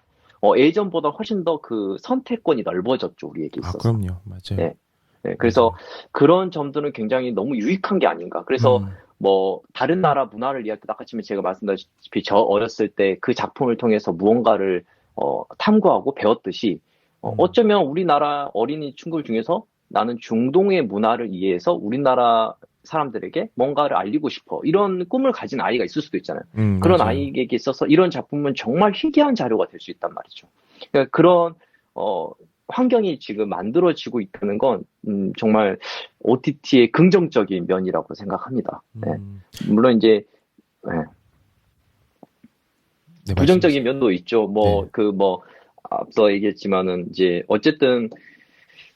예전보다 훨씬 더 그 선택권이 넓어졌죠. 우리에게 아 있어서. 그럼요, 맞아요, 네. 네, 그래서 맞아요. 그런 점들은 굉장히 너무 유익한 게 아닌가. 그래서 음, 뭐 다른 나라 문화를 이야기 아까 전에 제가 말씀드렸다시피 저 어렸을 때 그 작품을 통해서 무언가를 탐구하고 배웠듯이 음, 어쩌면 우리나라 어린이 친구들 중에서 나는 중동의 문화를 이해해서 우리나라 사람들에게 뭔가를 알리고 싶어. 이런 꿈을 가진 아이가 있을 수도 있잖아요. 그런 맞아요. 아이에게 있어서 이런 작품은 정말 희귀한 자료가 될 수 있단 말이죠. 그러니까 그런 어, 환경이 지금 만들어지고 있다는 건 정말 OTT의 긍정적인 면이라고 생각합니다. 네. 음, 물론 이제 네. 네, 부정적인 말씀하세요. 면도 있죠. 네, 앞서 얘기했지만은, 이제, 어쨌든,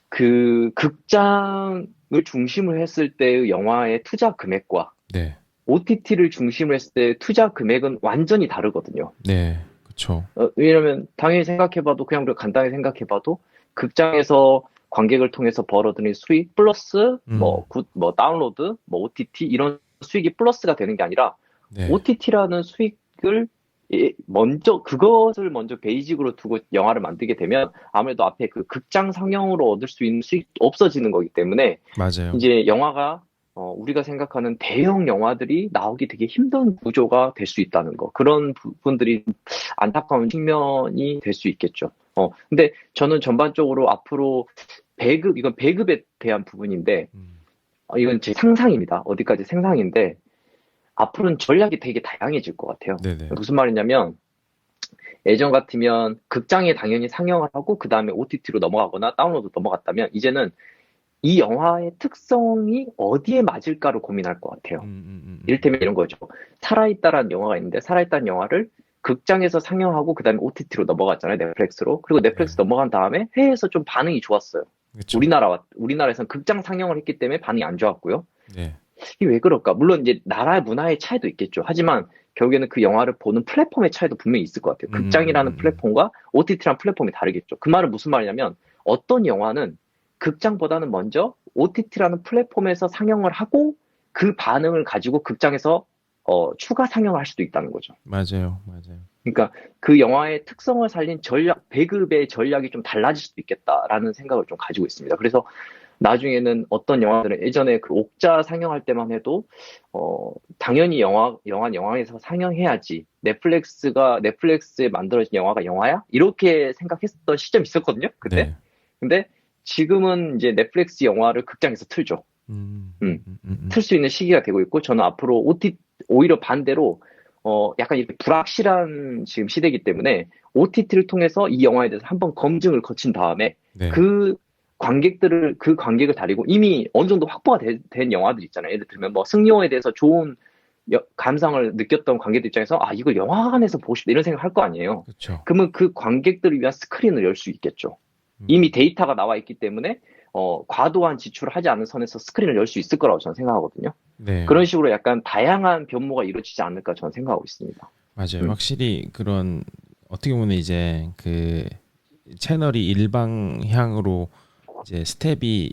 그, 극장을 중심으로 했을 때의 영화의 투자 금액과 네, OTT를 중심으로 했을 때 투자 금액은 완전히 다르거든요. 네, 그쵸. 왜냐면, 당연히 생각해봐도, 그냥 우리가 간단히 생각해봐도, 극장에서 관객을 통해서 벌어들인 수익 플러스, 음, 다운로드, OTT, 이런 수익이 플러스가 되는 게 아니라, 네, OTT라는 수익을 그것을 먼저 베이직으로 두고 영화를 만들게 되면 아무래도 앞에 그 극장 상영으로 얻을 수 있는 수익이 없어지는 거기 때문에 맞아요. 이제 영화가 우리가 생각하는 대형 영화들이 나오기 되게 힘든 구조가 될 수 있다는 거. 그런 부분들이 안타까운 측면이 될 수 있겠죠. 근데 저는 전반적으로 앞으로 이건 배급에 대한 부분인데, 음, 이건 제 상상입니다. 어디까지 상상인데, 앞으로는 전략이 되게 다양해질 것 같아요. 네네, 무슨 말이냐면, 예전 같으면 극장에 당연히 상영을 하고, 그 다음에 OTT로 넘어가거나 다운로드 넘어갔다면, 이제는 이 영화의 특성이 어디에 맞을까를 고민할 것 같아요. 이를테면 이런 거죠. 살아있다라는 영화가 있는데, 살아있다는 영화를 극장에서 상영하고, 그 다음에 OTT로 넘어갔잖아요. 넷플릭스로. 그리고 넷플릭스 네, 넘어간 다음에 해외에서 좀 반응이 좋았어요. 그쵸. 우리나라에서는 극장 상영을 했기 때문에 반응이 안 좋았고요. 네, 이게 왜 그럴까? 물론 이제 나라의 문화의 차이도 있겠죠. 하지만 결국에는 그 영화를 보는 플랫폼의 차이도 분명히 있을 것 같아요. 극장이라는 플랫폼과 OTT라는 플랫폼이 다르겠죠. 그 말은 무슨 말이냐면 어떤 영화는 극장보다는 먼저 OTT라는 플랫폼에서 상영을 하고 그 반응을 가지고 극장에서 추가 상영을 할 수도 있다는 거죠. 맞아요, 맞아요. 그러니까 그 영화의 특성을 살린 배급의 전략이 좀 달라질 수도 있겠다라는 생각을 좀 가지고 있습니다. 그래서 나중에는 어떤 영화들은 예전에 그 옥자 상영할 때만 해도 당연히 영화에서 상영해야지 넷플릭스에 만들어진 영화가 영화야? 이렇게 생각했던 시점이 있었거든요. 그때. 네, 근데 지금은 이제 넷플릭스 영화를 극장에서 틀죠. 틀 수 있는 시기가 되고 있고 저는 앞으로 오히려 반대로 약간 이렇게 불확실한 지금 시대이기 때문에 OTT를 통해서 이 영화에 대해서 한번 검증을 거친 다음에 네, 그 그 관객을 다리고 이미 어느 정도 확보가 된 영화들 있잖아요. 예를 들면 뭐 승리호에 대해서 좋은 감상을 느꼈던 관객들 입장에서 아, 이걸 영화관에서 보고 싶다 이런 생각 할 거 아니에요. 그쵸. 그러면 그 관객들을 위한 스크린을 열 수 있겠죠. 음, 이미 데이터가 나와 있기 때문에 과도한 지출을 하지 않은 선에서 스크린을 열 수 있을 거라고 저는 생각하거든요. 네, 그런 식으로 약간 다양한 변모가 이루어지지 않을까 저는 생각하고 있습니다. 맞아요. 음, 확실히 그런 어떻게 보면 이제 그 채널이 일방향으로 이제 스텝이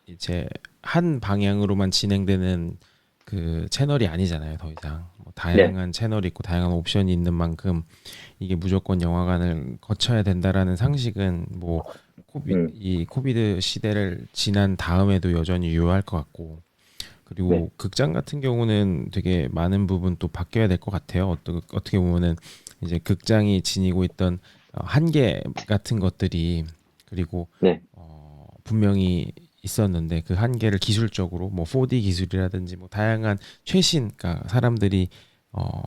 이제 한 방향으로만 진행되는 그 채널이 아니잖아요. 더 이상 뭐 네, 다양한 채널이 있고 다양한 옵션이 있는 만큼 이게 무조건 영화관을 거쳐야 된다라는 상식은 뭐 음, 이 코비드 시대를 지난 다음에도 여전히 유효할 것 같고 네, 그리고 극장 같은 경우는 되게 많은 부분 또 바뀌어야 될 것 같아요. 어떻게 보면은 이제 극장이 지니고 있던 한계 같은 것들이 그리고 네, 분명히 있었는데 그 한계를 기술적으로 뭐 4D 기술이라든지 뭐 다양한 최신 그러니까 사람들이 어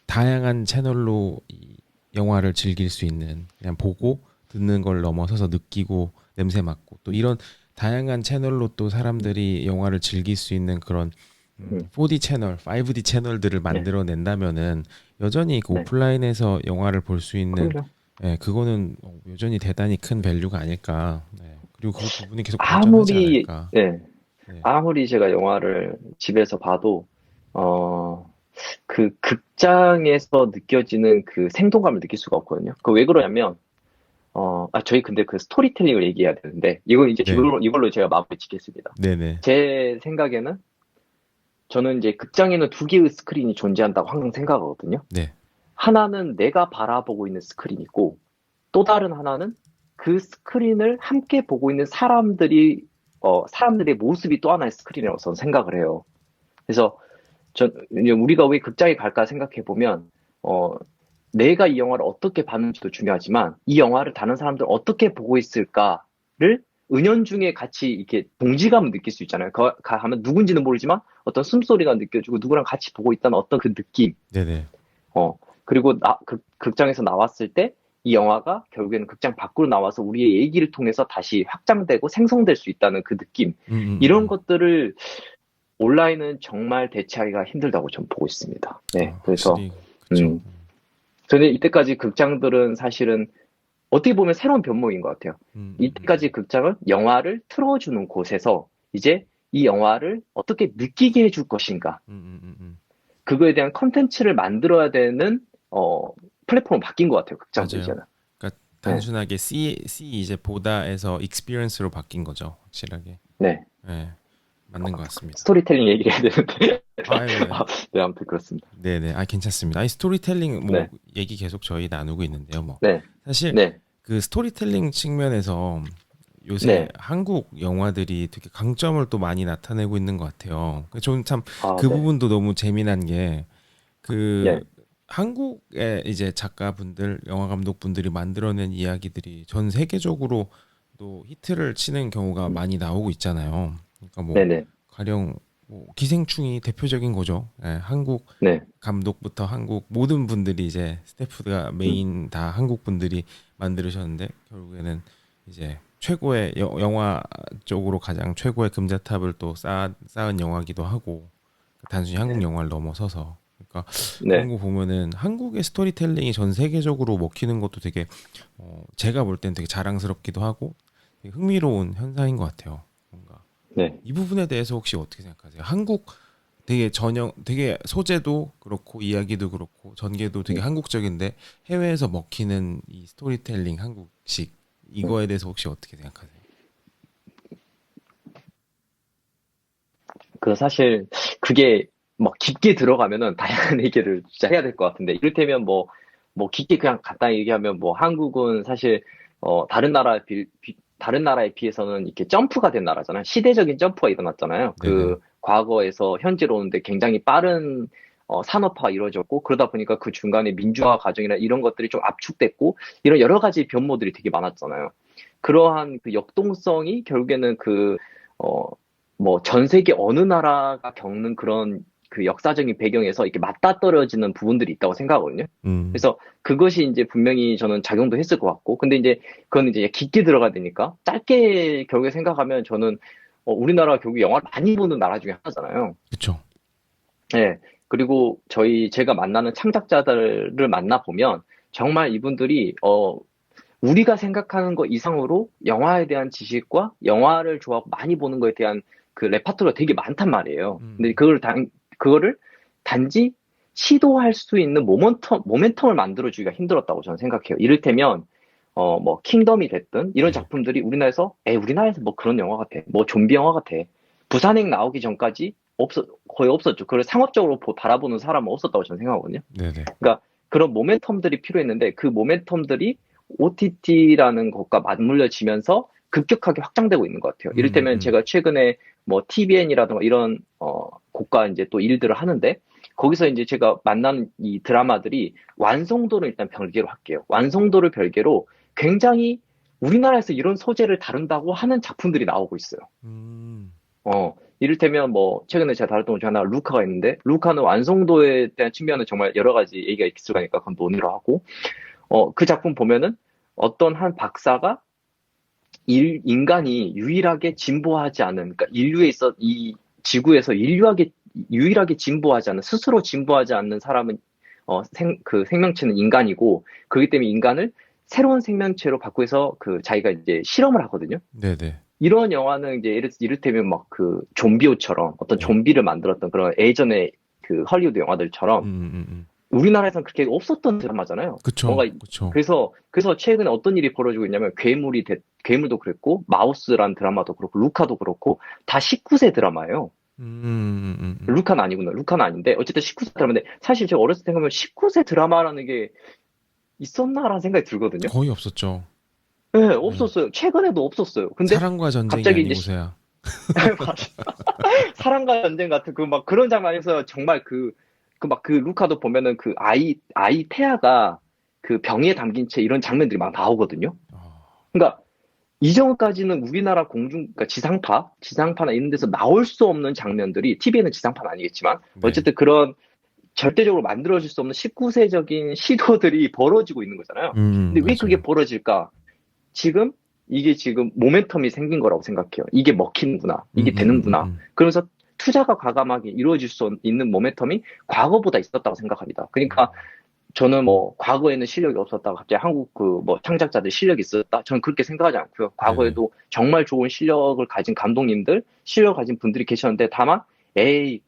다양한 채널로 이 영화를 즐길 수 있는 그냥 보고 듣는 걸 넘어서서 느끼고 냄새 맡고 또 이런 다양한 채널로 또 사람들이 영화를 즐길 수 있는 그런 음, 4D 채널, 5D 채널들을 네, 만들어낸다면은 여전히 그 네. 오프라인에서 영화를 볼 수 있는 그럼요. 그거는 여전히 대단히 큰 밸류가 아닐까. 네. 그리고 그 부분이 계속 발전하지 아무리, 않을까. 네, 네. 아무리 제가 영화를 집에서 봐도, 어, 그 극장에서 느껴지는 그 생동감을 느낄 수가 없거든요. 그 왜 그러냐면, 저희 근데 그 스토리텔링을 얘기해야 되는데, 네. 이걸로 제가 마무리 짓겠습니다. 네네. 제 생각에는, 저는 이제 극장에는 두 개의 스크린이 존재한다고 항상 생각하거든요. 네. 하나는 내가 바라보고 있는 스크린이고, 또 다른 하나는 그 스크린을 함께 보고 있는 사람들의 모습이 또 하나의 스크린이라고 저는 생각을 해요. 그래서 우리가 왜 극장에 갈까 생각해 보면, 어, 내가 이 영화를 어떻게 봤는지도 중요하지만, 이 영화를 다른 사람들 어떻게 보고 있을까를 은연중에 같이 이렇게 동지감을 느낄 수 있잖아요. 하면 누군지는 모르지만 어떤 숨소리가 느껴지고 누구랑 같이 보고 있다는 어떤 그 느낌. 네네. 그리고 극장에서 나왔을 때 이 영화가 결국에는 극장 밖으로 나와서 우리의 얘기를 통해서 다시 확장되고 생성될 수 있다는 그 느낌. 음, 음, 음, 이런 음. 것들을 온라인은 정말 대체하기가 힘들다고 저는 보고 있습니다. 네, 그래서, 확실히 그쵸. 음, 저는 이때까지 극장들은 사실은 어떻게 보면 새로운 변모인 것 같아요. 이때까지 극장은 영화를 틀어주는 곳에서 이제 이 영화를 어떻게 느끼게 해줄 것인가. 그거에 대한 컨텐츠를 만들어야 되는, 플랫폼으로 바뀐 것 같아요. 극장도 맞아요. 이제는. 그러니까 네, 단순하게 C 이제 보다에서 experience로 바뀐 거죠. 확실하게. 네. 네, 맞는 것 같습니다. 스토리텔링 얘기를 해야 되는데. 아유, 네. 네, 아무튼 그렇습니다. 네네. 아, 괜찮습니다. 아니, 스토리텔링 뭐 네, 얘기 계속 저희 나누고 있는데요. 뭐 네, 사실 네, 그 스토리텔링 측면에서 요새 네. 한국 영화들이 되게 강점을 또 많이 나타내고 있는 것 같아요. 저는 참 아, 그 네, 부분도 너무 재미난 게 그 네, 한국의 이제 작가분들, 영화 감독분들이 만들어낸 이야기들이 전 세계적으로 또 히트를 치는 경우가 많이 나오고 있잖아요. 그러니까 뭐 네, 네, 가령 뭐 기생충이 대표적인 거죠. 예, 한국 네, 감독부터 한국 모든 분들이 이제 스태프가 음, 메인 다 한국 분들이 만들으셨는데 결국에는 이제 최고의 영화 쪽으로 가장 최고의 금자탑을 또 쌓은 영화기도 하고 단순히 한국 영화를 넘어서서 그러니까 그런 네. 거 보면은 한국의 스토리텔링이 전 세계적으로 먹히는 것도 되게 제가 볼 땐 되게 자랑스럽기도 하고 되게 흥미로운 현상인 것 같아요. 뭔가 네. 이 부분에 대해서 혹시 어떻게 생각하세요? 한국 되게 소재도 그렇고 이야기도 그렇고 전개도 되게 음, 한국적인데 해외에서 먹히는 이 스토리텔링 한국식 음. 이거에 대해서 혹시 어떻게 생각하세요? 그 사실 그게 막 깊게 들어가면은 다양한 얘기를 진짜 해야 될 것 같은데 이를테면 뭐 깊게 그냥 간단히 얘기하면 뭐 한국은 사실 다른 나라에 비해서는 이렇게 점프가 된 나라잖아요. 시대적인 점프가 일어났잖아요. 네네. 그 과거에서 현재로 오는데 굉장히 빠른 산업화가 이루어졌고 그러다 보니까 그 중간에 민주화 과정이나 이런 것들이 좀 압축됐고 이런 여러 가지 변모들이 되게 많았잖아요. 그러한 그 역동성이 결국에는 어, 뭐 전 세계 어느 나라가 겪는 그런 그 역사적인 배경에서 이렇게 맞닥뜨려지는 부분들이 있다고 생각하거든요. 음, 그래서 그것이 이제 분명히 저는 작용도 했을 것 같고, 근데 이제 그건 이제 깊게 들어가야 되니까 짧게 결국에 생각하면 저는 우리나라가 결국 영화를 많이 보는 나라 중에 하나잖아요. 그쵸. 예. 그리고 제가 만나는 창작자들을 만나 보면 정말 이분들이 우리가 생각하는 것 이상으로 영화에 대한 지식과 영화를 좋아하고 많이 보는 것에 대한 그 레파토리가 되게 많단 말이에요. 근데 음, 그거를 단지 시도할 수 있는 모멘텀을 만들어주기가 힘들었다고 저는 생각해요. 이를테면, 뭐, 킹덤이 됐든, 이런 네. 작품들이 우리나라에서 뭐 그런 영화 같아. 뭐 좀비 영화 같아. 부산행 나오기 전까지 거의 없었죠. 그걸 상업적으로 바라보는 사람은 없었다고 저는 생각하거든요. 네네. 그러니까 그런 모멘텀들이 필요했는데 그 모멘텀들이 OTT라는 것과 맞물려지면서 급격하게 확장되고 있는 것 같아요. 음, 이를테면 음, 제가 최근에 뭐 TVN이라든가 이런 곳과 이제 또 일들을 하는데 거기서 이제 제가 만난 이 드라마들이 완성도를 일단 별개로 할게요. 완성도를 별개로 굉장히 우리나라에서 이런 소재를 다룬다고 하는 작품들이 나오고 있어요. 음, 이를테면 뭐 최근에 제가 다뤘던 것 중에 하나 루카가 있는데 루카는 완성도에 대한 측면은 정말 여러 가지 얘기가 있을 거니까 그건 논의로 하고 그 작품 보면은 어떤 한 박사가 인간이 유일하게 진보하지 않은 그러니까 인류에 있어 이 지구에서 유일하게 진보하지 않는 스스로 진보하지 않는 사람은 그 생명체는 인간이고 그렇기 때문에 인간을 새로운 생명체로 바꾸기 위해서 그 자기가 이제 실험을 하거든요. 네네. 이런 영화는 이제 이를테면 막 그 좀비오처럼 어떤 네. 좀비를 만들었던 그런 예전의 그 헐리우드 영화들처럼 음. 우리나라에서는 그렇게 없었던 드라마잖아요. 그쵸, 뭔가 그쵸. 그래서 최근에 어떤 일이 벌어지고 있냐면 괴물도 그랬고 마우스란 드라마도 그렇고 루카도 그렇고 다 19세 드라마예요. 음. 루카는 아니구나. 루카는 아닌데 어쨌든 19세 드라마인데 사실 제가 어렸을 때 생각하면 19세 드라마라는 게 있었나라는 생각이 들거든요. 거의 없었죠. 네, 네. 없었어요. 최근에도 없었어요. 근데 사랑과 전쟁이 갑자기 이제 아니고서야. 맞아. 사랑과 전쟁 같은 그 막 그런 장면에서 정말 그 루카도 보면은 그 아이 태아가 그 병에 담긴 채 이런 장면들이 막 나오거든요. 어, 그러니까 이전까지는 우리나라 그러니까 지상파나 이런 데서 나올 수 없는 장면들이 TV에는 지상파는 아니겠지만 네. 어쨌든 그런 절대적으로 만들어질 수 없는 19세적인 시도들이 벌어지고 있는 거잖아요. 근데 왜 그게 맞아요. 벌어질까? 지금 이게 지금 모멘텀이 생긴 거라고 생각해요. 이게 먹히는구나. 이게 되는구나. 음. 그래서 투자가 과감하게 이루어질 수 있는 모멘텀이 과거보다 있었다고 생각합니다. 그러니까 저는 뭐 과거에는 실력이 없었다가 갑자기 한국 그 뭐 창작자들 실력이 있었다. 저는 그렇게 생각하지 않고요. 네네. 과거에도 정말 좋은 실력을 가진 감독님들, 실력을 가진 분들이 계셨는데 다만 에이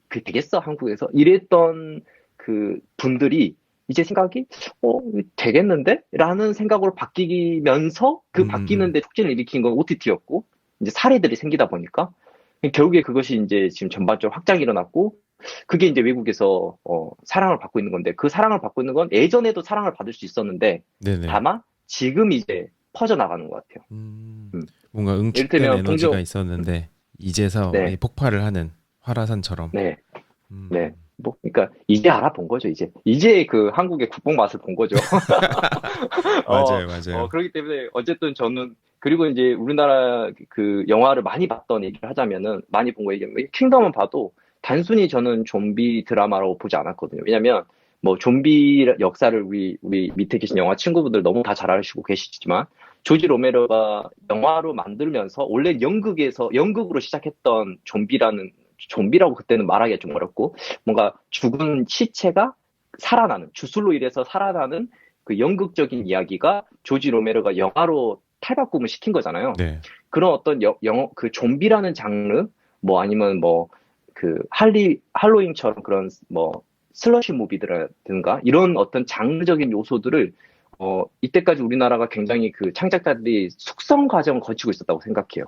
그 되겠어 한국에서 이랬던 그 분들이 이제 생각이 이거 되겠는데? 라는 생각으로 바뀌면서 그 음. 바뀌는데 촉진을 일으킨 건 OTT였고 이제 사례들이 생기다 보니까 결국에 그것이 이제 지금 전반적으로 확장이 일어났고 그게 이제 외국에서 사랑을 받고 있는 건데 그 사랑을 받고 있는 건 예전에도 사랑을 받을 수 있었는데 네네. 다만 지금 이제 퍼져나가는 것 같아요. 음. 음. 뭔가 응축된 이를테면 에너지가 음, 있었는데 이제서 이 네, 폭발을 하는 화라산처럼. 네. 네. 음. 뭐, 그러니까 이제 알아본 거죠, 이제. 이제 그 한국의 국뽕 맛을 본 거죠. 맞아요, 맞아요. 그렇기 때문에 어쨌든 저는 그리고 이제 우리나라 그 영화를 많이 봤던 얘기를 하자면은 많이 본 거 얘기하면 킹덤은 봐도 단순히 저는 좀비 드라마라고 보지 않았거든요. 왜냐면 뭐 좀비 역사를 우리 밑에 계신 영화 친구분들 너무 다 잘 아시고 계시지만 조지 로메로가 영화로 만들면서 원래 연극으로 시작했던 좀비라고 그때는 말하기가 좀 어렵고 뭔가 죽은 시체가 살아나는 주술로 인해서 살아나는 그 연극적인 이야기가 조지 로메로가 영화로 탈바꿈을 시킨 거잖아요. 네. 그런 어떤 영어 그 좀비라는 장르 뭐 아니면 뭐 그 할로윈처럼 그런 뭐 슬러시 무비들라든가 이런 어떤 장르적인 요소들을 이때까지 우리나라가 굉장히 그 창작자들이 숙성 과정을 거치고 있었다고 생각해요.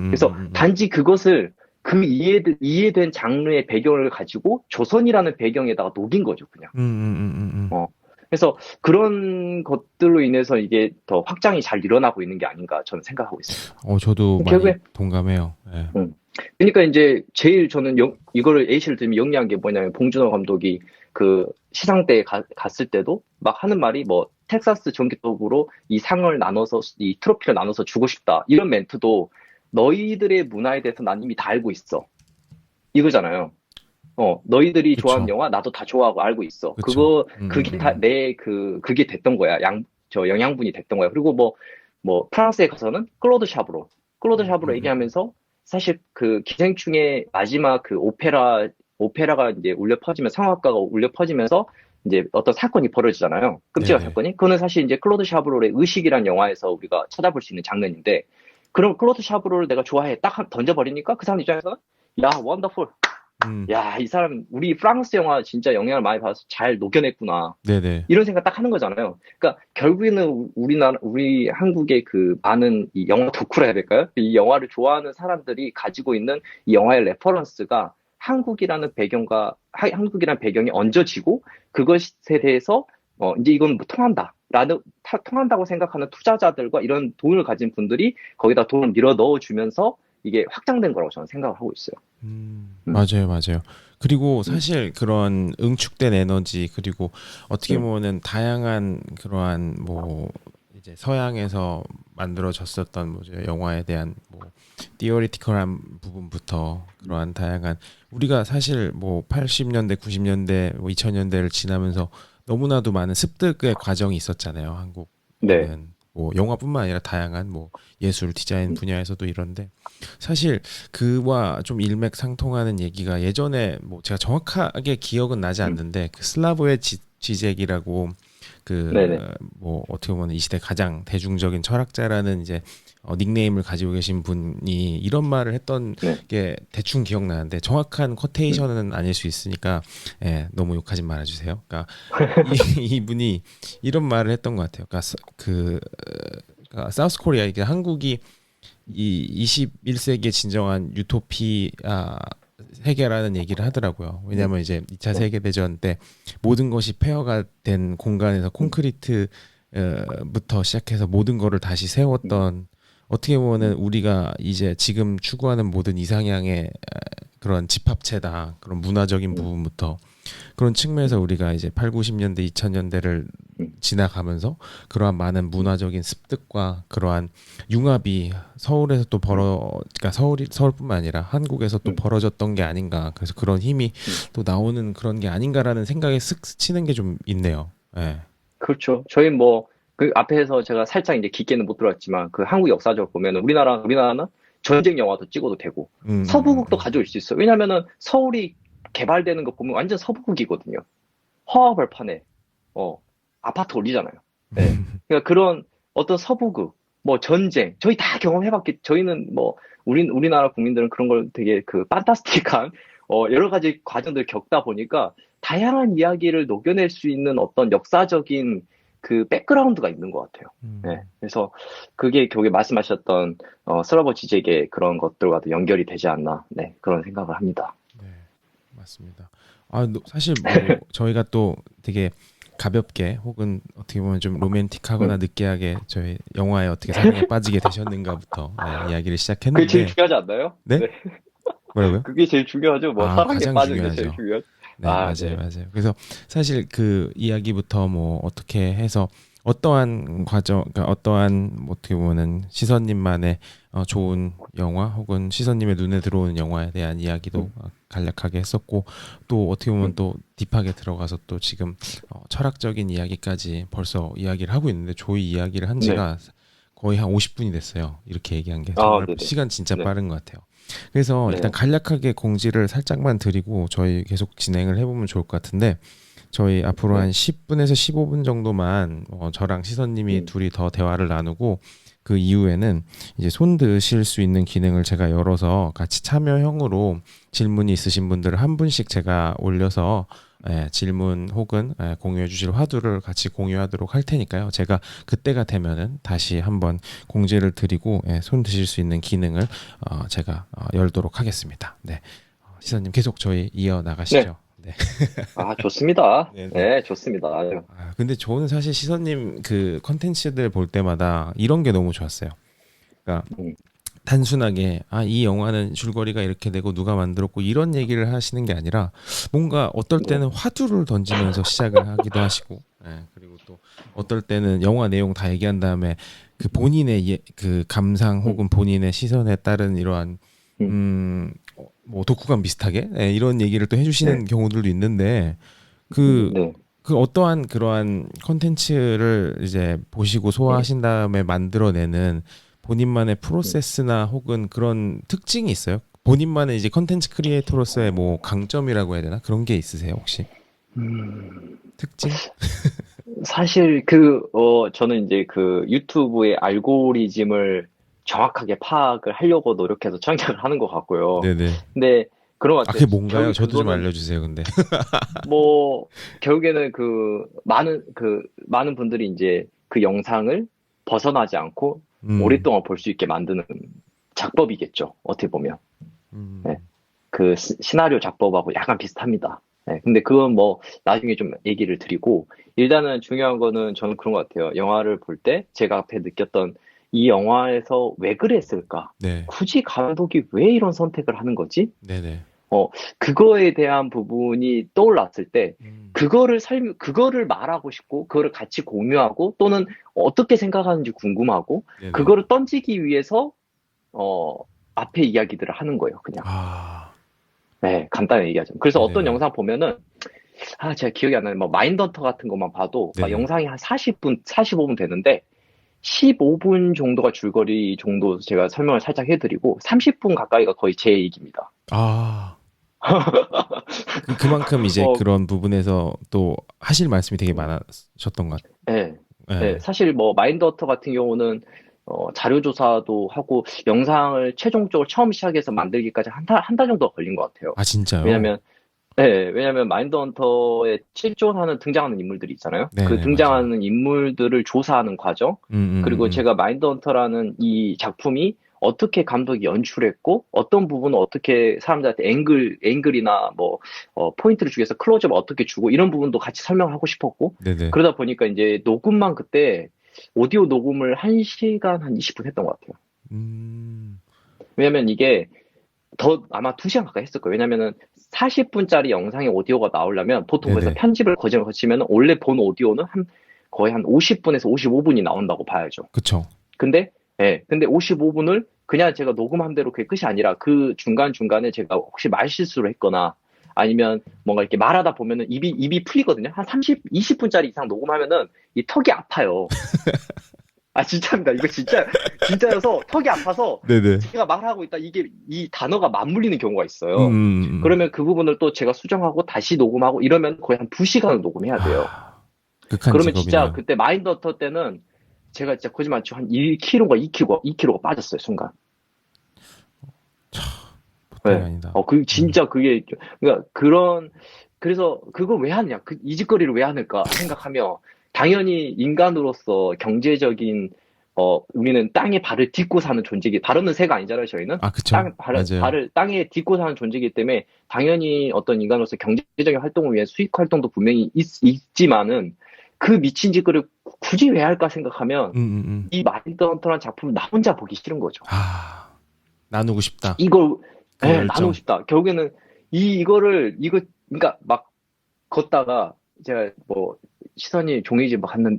그래서 음. 단지 그것을 그 이해된 장르의 배경을 가지고 조선이라는 배경에다가 녹인 거죠, 그냥. 음. 어. 그래서 그런 것들로 인해서 이게 더 확장이 잘 일어나고 있는 게 아닌가 저는 생각하고 있습니다. 저도 많이 결국에, 동감해요. 예. 음. 그러니까 이제 제일 저는 이거를 예시를 들면 영리한 게 뭐냐면 봉준호 감독이 그 시상대에 갔을 때도 막 하는 말이 뭐 텍사스 전기톱으로 이 상을 나눠서 이 트로피를 나눠서 주고 싶다 이런 멘트도 너희들의 문화에 대해서 난 이미 다 알고 있어 이거잖아요. 너희들이 좋아하는 그쵸. 영화 나도 다 좋아하고 알고 있어. 그쵸. 그게 다 그게 됐던 거야. 저 영양분이 됐던 거야. 그리고 뭐, 프랑스에 가서는 클로드 샤브로 음. 얘기하면서 사실 그 기생충의 마지막 그 오페라가 이제 울려 퍼지면 성악가가 울려 퍼지면서 이제 어떤 사건이 벌어지잖아요. 끔찍한 네네. 사건이. 그거는 사실 이제 클로드 샤브로의 의식이란 영화에서 우리가 찾아볼 수 있는 장면인데, 그럼 클로드 샤브로를 내가 좋아해. 딱 던져버리니까 그 사람 입장에서는 야, 원더풀. 음. 야, 이 사람, 우리 프랑스 영화 진짜 영향을 많이 받아서 잘 녹여냈구나. 네네. 이런 생각 딱 하는 거잖아요. 그러니까 결국에는 우리 한국의 그 많은 이 영화 덕후라 해야 될까요? 이 영화를 좋아하는 사람들이 가지고 있는 이 영화의 레퍼런스가 한국이라는 배경이 얹어지고 그것에 대해서 이제 이건 뭐 통한다고 생각하는 투자자들과 이런 돈을 가진 분들이 거기다 돈을 밀어 넣어주면서 이게 확장된 거라고 저는 생각을 하고 있어요. 음, 맞아요, 맞아요. 그리고 음, 사실 그런 응축된 에너지 그리고 어떻게 음, 보면은 다양한 그러한 뭐 이제 서양에서 만들어졌었던 뭐 영화에 대한 뭐 티어리티컬한 부분부터 그러한 다양한 우리가 사실 뭐 80년대, 90년대, 뭐 2000년대를 지나면서 너무나도 많은 습득의 과정이 있었잖아요. 네. 한국에는 뭐 영화뿐만 아니라 다양한 뭐 예술 디자인 음, 분야에서도 이런데 사실 그와 좀 일맥상통하는 얘기가 예전에 뭐 제가 정확하게 기억은 나지 음, 않는데 그 슬라브의 지젝이라고 그 네네. 뭐 어떻게 보면 이 시대 가장 대중적인 철학자라는 이제 닉네임을 가지고 계신 분이 이런 말을 했던 네. 게 대충 기억나는데 정확한 음, 쿼테이션은 아닐 수 있으니까 너무 욕하지 말아주세요. 그러니까 이분이 이런 말을 했던 것 같아요. 그러니까 사우스 코리아 이게 한국이 이 21세기의 진정한 유토피아 세계라는 얘기를 하더라고요. 음, 왜냐하면 이제 2차 네. 세계대전 때 모든 것이 폐허가 된 공간에서 음, 콘크리트 부터 시작해서 모든 거를 다시 음, 세웠던 어떻게 보면은 음, 우리가 이제 지금 추구하는 모든 이상향의 그런 집합체다. 그런 문화적인 음, 부분부터 그런 측면에서 우리가 이제 8, 90년대, 2000년대를 음, 지나가면서 그러한 많은 문화적인 습득과 그러한 융합이 서울에서 또 음, 그러니까 서울뿐만 아니라 한국에서 또 음, 벌어졌던 게 아닌가. 그래서 그런 힘이 음. 또 나오는 그런 게 아닌가라는 생각에 쓱 스치는 게 좀 있네요. 예. 그렇죠. 저희 뭐, 그 앞에서 제가 살짝 이제 깊게는 못 들어왔지만, 그 한국 역사적으로 보면 우리나라는 전쟁 영화도 찍어도 되고, 음, 음, 음, 서부극도 음. 가져올 수 있어요. 왜냐면은 서울이 개발되는 거 보면 완전 서부극이거든요. 허허벌판에. 아파트 올리잖아요. 네. 그러니까 그런 어떤 서부극, 뭐 전쟁, 저희 다 경험해봤기, 저희는 뭐, 우리나라 국민들은 그런 걸 되게 그 판타스틱한, 여러 가지 과정들을 겪다 보니까 다양한 이야기를 녹여낼 수 있는 어떤 역사적인 그 백그라운드가 있는 것 같아요. 네. 그래서 그게 결국에 말씀하셨던, 슬라버 지적의 그런 것들과도 연결이 되지 않나, 네. 그런 생각을 합니다. 네, 맞습니다. 사실 뭐 저희가 또 되게 가볍게 혹은 어떻게 보면 좀 로맨틱하거나 느끼하게 저희 영화에 어떻게 사랑에 빠지게 되셨는가부터 이야기를 그게 제일 시작했는데, 중요하지 않나요? 네? 네. 뭐라고요? 그게 제일 중요하죠. 뭐, 사랑에 가장 빠지는 게 제일 중요하죠. 중요하죠. 네, 아, 맞아요, 네. 맞아요. 그래서 사실 그 이야기부터 뭐 어떻게 해서 어떠한 과정, 그러니까 어떠한 뭐 어떻게 보면은 시선님만의 좋은 영화 혹은 시선님의 눈에 들어오는 영화에 대한 이야기도 음, 간략하게 했었고, 또 어떻게 보면 음, 또 딥하게 들어가서 또 지금 철학적인 이야기까지 벌써 이야기를 하고 있는데, 저희 이야기를 한 네. 지가 거의 한 50분이 됐어요. 이렇게 얘기한 게 아, 정말 네네. 시간 진짜 네. 빠른 것 같아요. 그래서 일단 네. 간략하게 공지를 살짝만 드리고 저희 계속 진행을 해보면 좋을 것 같은데, 저희 앞으로 네. 한 10분에서 15분 정도만 저랑 시선님이 음, 둘이 더 대화를 나누고, 그 이후에는 이제 손 드실 수 있는 기능을 제가 열어서 같이 참여형으로 질문이 있으신 분들을 한 분씩 제가 올려서 질문 혹은 공유해 주실 화두를 같이 공유하도록 할 테니까요. 제가 그때가 되면은 다시 한번 공지를 드리고 손 드실 수 있는 기능을 제가 열도록 하겠습니다. 네. 시선님 계속 저희 이어 네. 나가시죠. 네. 아, 좋습니다. 네네. 네, 좋습니다. 아주. 근데 저는 사실 시선님 그 컨텐츠들 볼 때마다 이런 게 너무 좋았어요. 그러니까 음, 단순하게 이 영화는 줄거리가 이렇게 되고 누가 만들었고 이런 얘기를 하시는 게 아니라, 뭔가 어떨 네. 때는 화두를 던지면서 시작을 하기도 하시고, 그리고 또 어떨 때는 영화 내용 다 얘기한 다음에 그 본인의 그 감상 음, 혹은 본인의 시선에 따른 이러한 음, 뭐 독후감 비슷하게 이런 얘기를 또 네. 해주시는 경우들도 있는데, 그 네. 어떠한 그러한 컨텐츠를 이제 보시고 음, 소화하신 다음에 만들어내는 본인만의 음. 프로세스나 혹은 그런 특징이 있어요? 본인만의 이제 컨텐츠 크리에이터로서의 뭐 강점이라고 해야 되나? 그런 게 있으세요, 혹시? 음, 특징? 사실 저는 이제 그 유튜브의 알고리즘을 정확하게 파악을 하려고 노력해서 창작을 하는 것 같고요. 네네. 근데 그런 것 그게 같아요. 뭔가요? 결국에 저도 좀 그거는 알려주세요, 근데. 뭐 결국에는 많은 분들이 이제 그 영상을 벗어나지 않고 음, 오랫동안 볼 수 있게 만드는 작법이겠죠. 어떻게 보면. 네. 음, 그 시나리오 작법하고 약간 비슷합니다. 네. 근데 그건 뭐 나중에 좀 얘기를 드리고, 일단은 중요한 거는 저는 그런 것 같아요. 영화를 볼 때 제가 앞에 느꼈던 이 영화에서 왜 그랬을까? 네, 굳이 감독이 왜 이런 선택을 하는 거지? 네네. 어, 그거에 대한 부분이 떠올랐을 때, 음, 그거를 말하고 싶고, 그거를 같이 공유하고, 또는 어떻게 생각하는지 궁금하고, 네네. 그거를 던지기 위해서, 어, 앞에 이야기들을 하는 거예요, 그냥. 아, 네, 간단히 얘기하죠. 그래서 어떤 네네네. 영상 보면은, 제가 기억이 안 나요. 뭐, 마인드헌터 같은 것만 봐도, 막 네네. 영상이 한 40분, 45분 되는데, 15분 정도가 줄거리 정도 제가 설명을 살짝 해드리고, 30분 가까이가 거의 제 얘기입니다. 아, 그만큼 이제 어, 그런 부분에서 또 하실 말씀이 되게 많으셨던 것 네. 같아요. 네, 네. 사실 뭐 마인드허터 같은 경우는 자료 조사도 하고 영상을 최종적으로 처음 시작해서 만들기까지 한 달 정도 걸린 것 같아요. 아, 진짜요? 왜냐면 왜냐면 마인드헌터에 실존하는 등장하는 인물들이 있잖아요. 그 네네, 맞아요. 등장하는 인물들을 조사하는 과정, 음, 음, 그리고 음, 제가 마인드헌터라는 이 작품이 어떻게 감독이 연출했고, 어떤 부분은 어떻게 사람들한테 앵글이나 뭐, 포인트를 주기 위해서 클로즈업 어떻게 주고, 이런 부분도 같이 설명하고 싶었고, 네네. 그러다 보니까 이제 녹음만 그때, 오디오 녹음을 1시간 한 20분 했던 것 같아요. 음, 왜냐면 이게 아마 2시간 가까이 했을 거예요. 왜냐면은 40분짜리 영상의 오디오가 나오려면 보통 그래서 네네. 편집을 과정을 거치면 원래 본 오디오는 거의 한 50분에서 55분이 나온다고 봐야죠. 그쵸. 근데, 근데 55분을 그냥 제가 녹음한 대로 그게 끝이 아니라 그 중간중간에 제가 혹시 말 실수를 했거나 아니면 뭔가 이렇게 말하다 보면은 입이 풀리거든요. 한 20분짜리 이상 녹음하면은 이 턱이 아파요. 아, 진짜입니다. 이거 진짜여서 턱이 아파서 네네. 제가 말하고 있다 이게 이 단어가 맞물리는 경우가 음, 있어요. 음, 음. 그러면 그 부분을 또 제가 수정하고 다시 녹음하고 이러면 거의 한 2시간을 녹음해야 돼요. 아, 극한 그러면 진짜 직업이네요. 그때 마인드헌터 때는 제가 진짜 거짓말 치고 한 1kg가 2kg가 빠졌어요, 순간. 보통이 네. 아니다. 진짜 그게, 그러니까 그래서 그걸 왜 하느냐, 이 짓거리를 왜 하는가 생각하며, 당연히 인간으로서 경제적인, 우리는 땅에 발을 딛고 사는 존재이기, 발은 새가 아니잖아요, 저희는. 아, 그쵸. 맞아요. 발을 땅에 딛고 사는 존재이기 때문에, 당연히 어떤 인간으로서 경제적인 활동을 위한 수익 활동도 분명히 있지만은, 그 미친 짓거리를 굳이 왜 할까 생각하면, 음, 음, 음. 이 마인드헌터라는 작품을 나 혼자 보기 싫은 거죠. 아, 나누고 싶다. 이걸 그 나누고 열정. 싶다. 결국에는 그러니까 막 걷다가 제가 뭐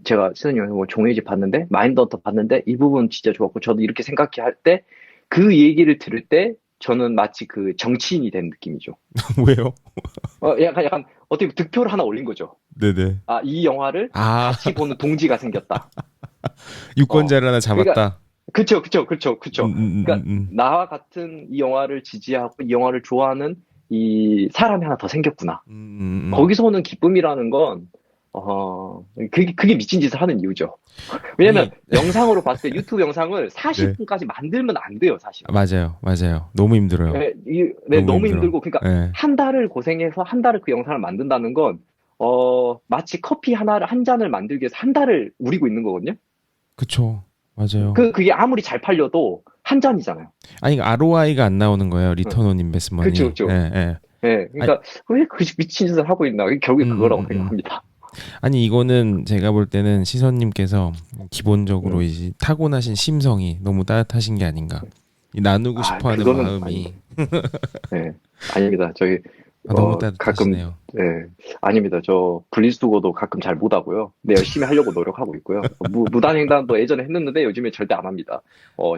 제가 시선이 뭐 종이집 봤는데 마인드헌터 봤는데 이 부분 진짜 좋았고 저도 이렇게 생각해 할 때 그 얘기를 들을 때 저는 마치 그 정치인이 된 느낌이죠. 왜요? 약간 어떻게 보면 득표를 하나 올린 거죠. 네네. 아, 이 영화를 아, 같이 보는 동지가 생겼다. 어, 유권자를 하나 그러니까 잡았다. 그쵸. 그러니까 나와 같은 이 영화를 지지하고 이 영화를 좋아하는 이 사람이 하나 더 생겼구나. 음. 거기서 오는 기쁨이라는 건, 그게 미친 짓을 하는 이유죠. 왜냐면 아니, 영상으로 봤을 때 유튜브 영상을 네. 40분까지 만들면 안 돼요, 사실. 맞아요. 너무 힘들어요. 네, 너무 너무 힘들어. 힘들고, 그러니까 네. 한 달을 고생해서 한 달을 그 영상을 만든다는 건, 마치 커피 한 잔을 만들기 위해서 한 달을 우리고 있는 거거든요. 그쵸. 맞아요. 그게 아무리 잘 팔려도 한 잔이잖아요. 아니, ROI가 안 나오는 거예요. 응. 리턴 온 그쵸, 인베스트먼이. 예, 그쵸. 예. 네, 아니, 그러니까 왜 그 미친 짓을 하고 있나? 결국에 음, 그거라고 음, 음, 음. 생각합니다. 아니, 이거는 제가 볼 때는 시선님께서 기본적으로 음. 이제 타고나신 심성이 너무 따뜻하신 게 아닌가. 이 나누고 싶어 하는 그거는 아닙니다. 마음이 네, 아닙니다. 저희 너무 가끔 따뜻하시네요. 아닙니다. 저 분리수거도 가끔 잘 못하고요. 근데 열심히 하려고 노력하고 있고요. 무단횡단도 예전에 했는데 요즘에 절대 안 합니다.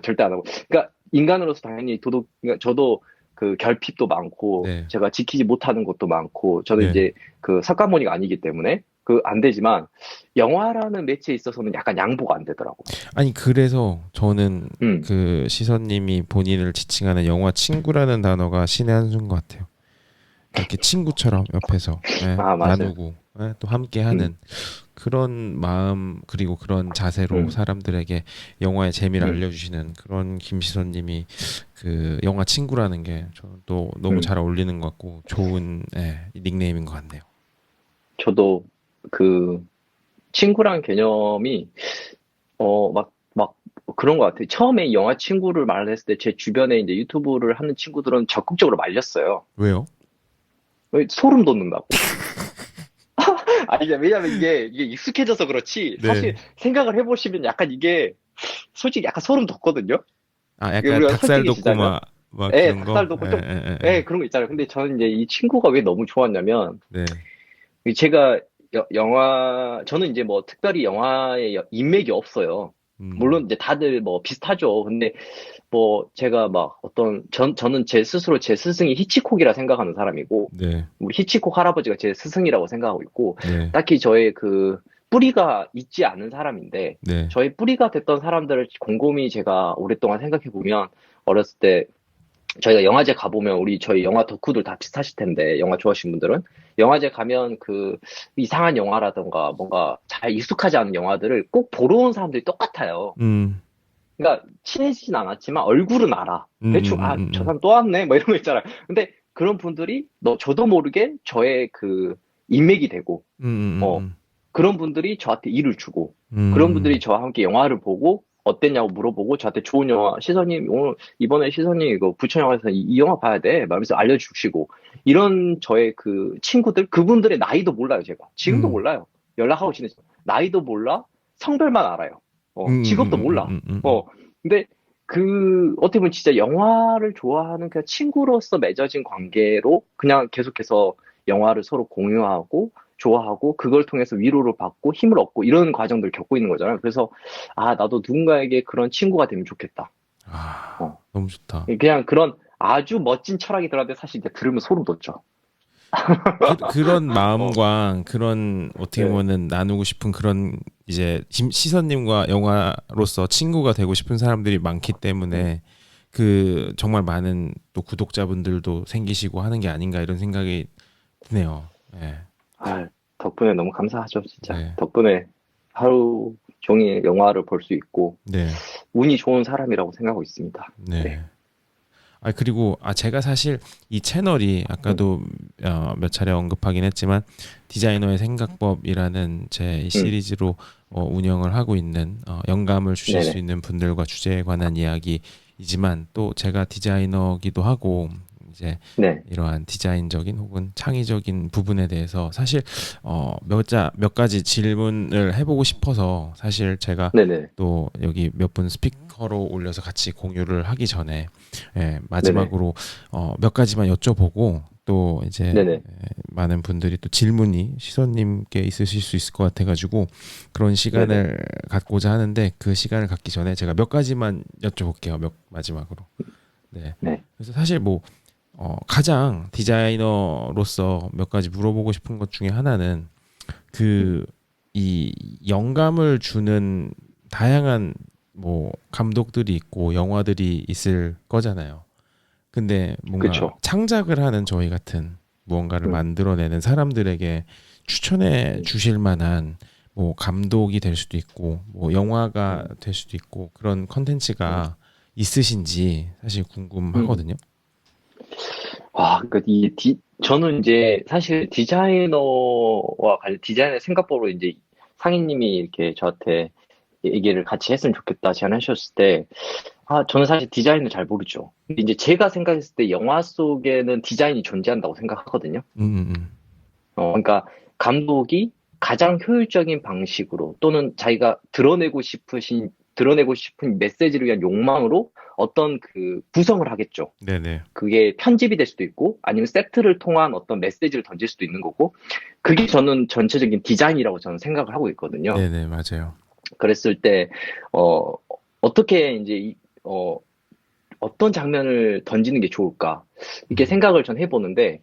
절대 안 하고. 그러니까 인간으로서 당연히 그러니까 저도 그 결핍도 많고 네. 제가 지키지 못하는 것도 많고 저는 네. 이제 그 석가모니가 아니기 때문에 그 안 되지만 영화라는 매체에 있어서는 약간 양보가 안 되더라고. 아니, 그래서 저는 음, 그 시선님이 본인을 지칭하는 영화 친구라는 단어가 신의 한 수인 것 같아요. 그렇게 친구처럼 옆에서 맞아요. 나누고 또 음, 함께하는 그런 마음 그리고 그런 자세로 음, 사람들에게 영화의 재미를 음, 알려주시는 그런 김시선님이 그 영화 친구라는 게 저는 또 너무 음. 잘 어울리는 것 같고 좋은 닉네임인 것 같네요. 저도 그 친구란 개념이 막 그런 것 같아요. 처음에 이 영화 친구를 말했을 때 제 주변에 이제 유튜브를 하는 친구들은 적극적으로 말렸어요. 왜요? 왜 소름 돋는다고. 아니, 왜냐면 이게 익숙해져서 그렇지. 네. 사실 생각을 해보시면 약간 이게 솔직히 약간 소름 돋거든요. 아, 이게 약간 우리가 닭살 솔직해지자면. 돋고 막 그런 거? 닭살 돋고 좀, 그런 거 있잖아요. 근데 저는 이제 이 친구가 왜 너무 좋았냐면, 네. 제가 저는 이제 뭐 특별히 영화에 인맥이 없어요. 음, 물론 이제 다들 뭐 비슷하죠. 근데 뭐 제가 막 저는 제 스스로 제 스승이 히치콕이라 생각하는 사람이고 네. 우리 히치콕 할아버지가 제 스승이라고 생각하고 있고 네. 딱히 저의 그 뿌리가 있지 않은 사람인데 네. 저의 뿌리가 됐던 사람들을 곰곰이 제가 오랫동안 생각해 보면 어렸을 때 저희가 영화제 가보면 저희 영화 덕후들 다 비슷하실 텐데 영화 좋아하시는 분들은 영화제 가면 그 이상한 영화라던가 뭔가 잘 익숙하지 않은 영화들을 꼭 보러 온 사람들이 똑같아요. 음, 그러니까 친해지진 않았지만 얼굴은 알아. 대충 저 음. 사람 또 왔네 뭐 이런 거 있잖아요. 근데 그런 분들이 저도 모르게 저의 그 인맥이 되고 음, 음, 어 음, 그런 분들이 저한테 일을 주고 그런 음, 분들이 저와 함께 영화를 보고 어땠냐고 물어보고 저한테 좋은 영화 시선님 오늘 이번에 시선님 이거 부천 영화에서 이 영화 봐야 돼 말면서 알려주시고 이런 저의 그 친구들 그분들의 나이도 몰라요 제가 지금도 음, 몰라요 연락하고 지내죠 나이도 몰라 성별만 알아요 직업도 몰라 음. 근데 어떻게 보면 진짜 영화를 좋아하는 그냥 친구로서 맺어진 관계로 그냥 계속해서 영화를 서로 공유하고 좋아하고 그걸 통해서 위로를 받고 힘을 얻고 이런 과정들을 겪고 있는 거잖아요. 그래서 나도 누군가에게 그런 친구가 되면 좋겠다. 아, 어. 너무 좋다. 그냥 그런 아주 멋진 철학이 들었는데 사실 이제 들으면 소름 돋죠. 그런 어, 마음과 그런 어떻게 네. 보면은 나누고 싶은 그런 이제 시선님과 영화로서 친구가 되고 싶은 사람들이 많기 음. 때문에 그 정말 많은 또 구독자분들도 생기시고 하는 게 아닌가 이런 생각이 드네요. 예. 아, 덕분에 너무 감사하죠, 진짜. 네. 덕분에 하루 종일 영화를 볼 수 있고, 네. 운이 좋은 사람이라고 생각하고 있습니다. 네. 네. 그리고 제가 사실 이 채널이 음, 아까도 몇 차례 언급하긴 했지만 디자이너의 생각법이라는 제 음, 시리즈로 운영을 하고 있는 영감을 주실 수 네네. 있는 분들과 주제에 관한 이야기이지만 또 제가 디자이너기도 하고 이제 네. 이러한 디자인적인 혹은 창의적인 부분에 대해서 사실 몇 가지 질문을 해보고 싶어서 사실 제가 네네. 또 여기 몇 분 스피커로 올려서 같이 공유를 하기 전에 네네. 마지막으로 몇 가지만 여쭤보고 또 이제 네네. 많은 분들이 또 질문이 시선님께 있으실 수 있을 것 같아가지고 그런 네네. 시간을 갖고자 하는데 그 시간을 갖기 전에 제가 몇 가지만 여쭤볼게요. 마지막으로. 네. 네. 그래서 사실 뭐 가장 디자이너로서 몇 가지 물어보고 싶은 것 중에 하나는 음, 그 이 영감을 주는 다양한 뭐 감독들이 있고 영화들이 있을 거잖아요. 근데 뭔가 그쵸. 창작을 하는 저희 같은 무언가를 음, 만들어내는 사람들에게 추천해 음, 주실 만한 뭐 감독이 될 수도 있고 뭐 영화가 음, 될 수도 있고 그런 음, 컨텐츠가 있으신지 사실 음. 궁금하거든요. 그러니까 저는 이제 사실 디자이너의 생각법으로 이제 상인님이 이렇게 저한테 얘기를 같이 했으면 좋겠다 제안하셨을 때, 저는 사실 디자인을 잘 모르죠. 근데 이제 제가 생각했을 때 영화 속에는 디자인이 존재한다고 생각하거든요. 음, 음, 음. 그러니까 감독이 가장 효율적인 방식으로 또는 자기가 드러내고 싶은 메시지를 위한 욕망으로 어떤 그 구성을 하겠죠. 네네. 그게 편집이 될 수도 있고 아니면 세트를 통한 어떤 메시지를 던질 수도 있는 거고 그게 저는 전체적인 디자인이라고 저는 생각을 하고 있거든요. 네네, 맞아요. 그랬을 때 어, 어떻게 이제 어떤 장면을 던지는 게 좋을까 이렇게 음, 생각을 전 해보는데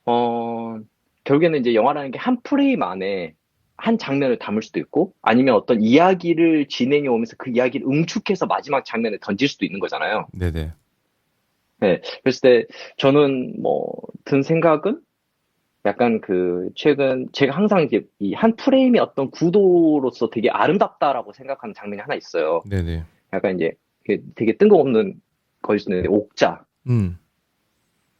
어, 결국에는 이제 영화라는 게 한 프레임 안에 한 장면을 담을 수도 있고 아니면 어떤 이야기를 진행해 오면서 그 이야기를 응축해서 마지막 장면에 던질 수도 있는 거잖아요. 네네. 네, 그랬을 때 저는 뭐 든 생각은 약간 최근 제가 항상 이제 이 한 프레임의 어떤 구도로서 되게 아름답다라고 생각하는 장면이 하나 있어요. 네네. 약간 이제 되게 뜬금없는 거일 수는 있는데 옥자. 음,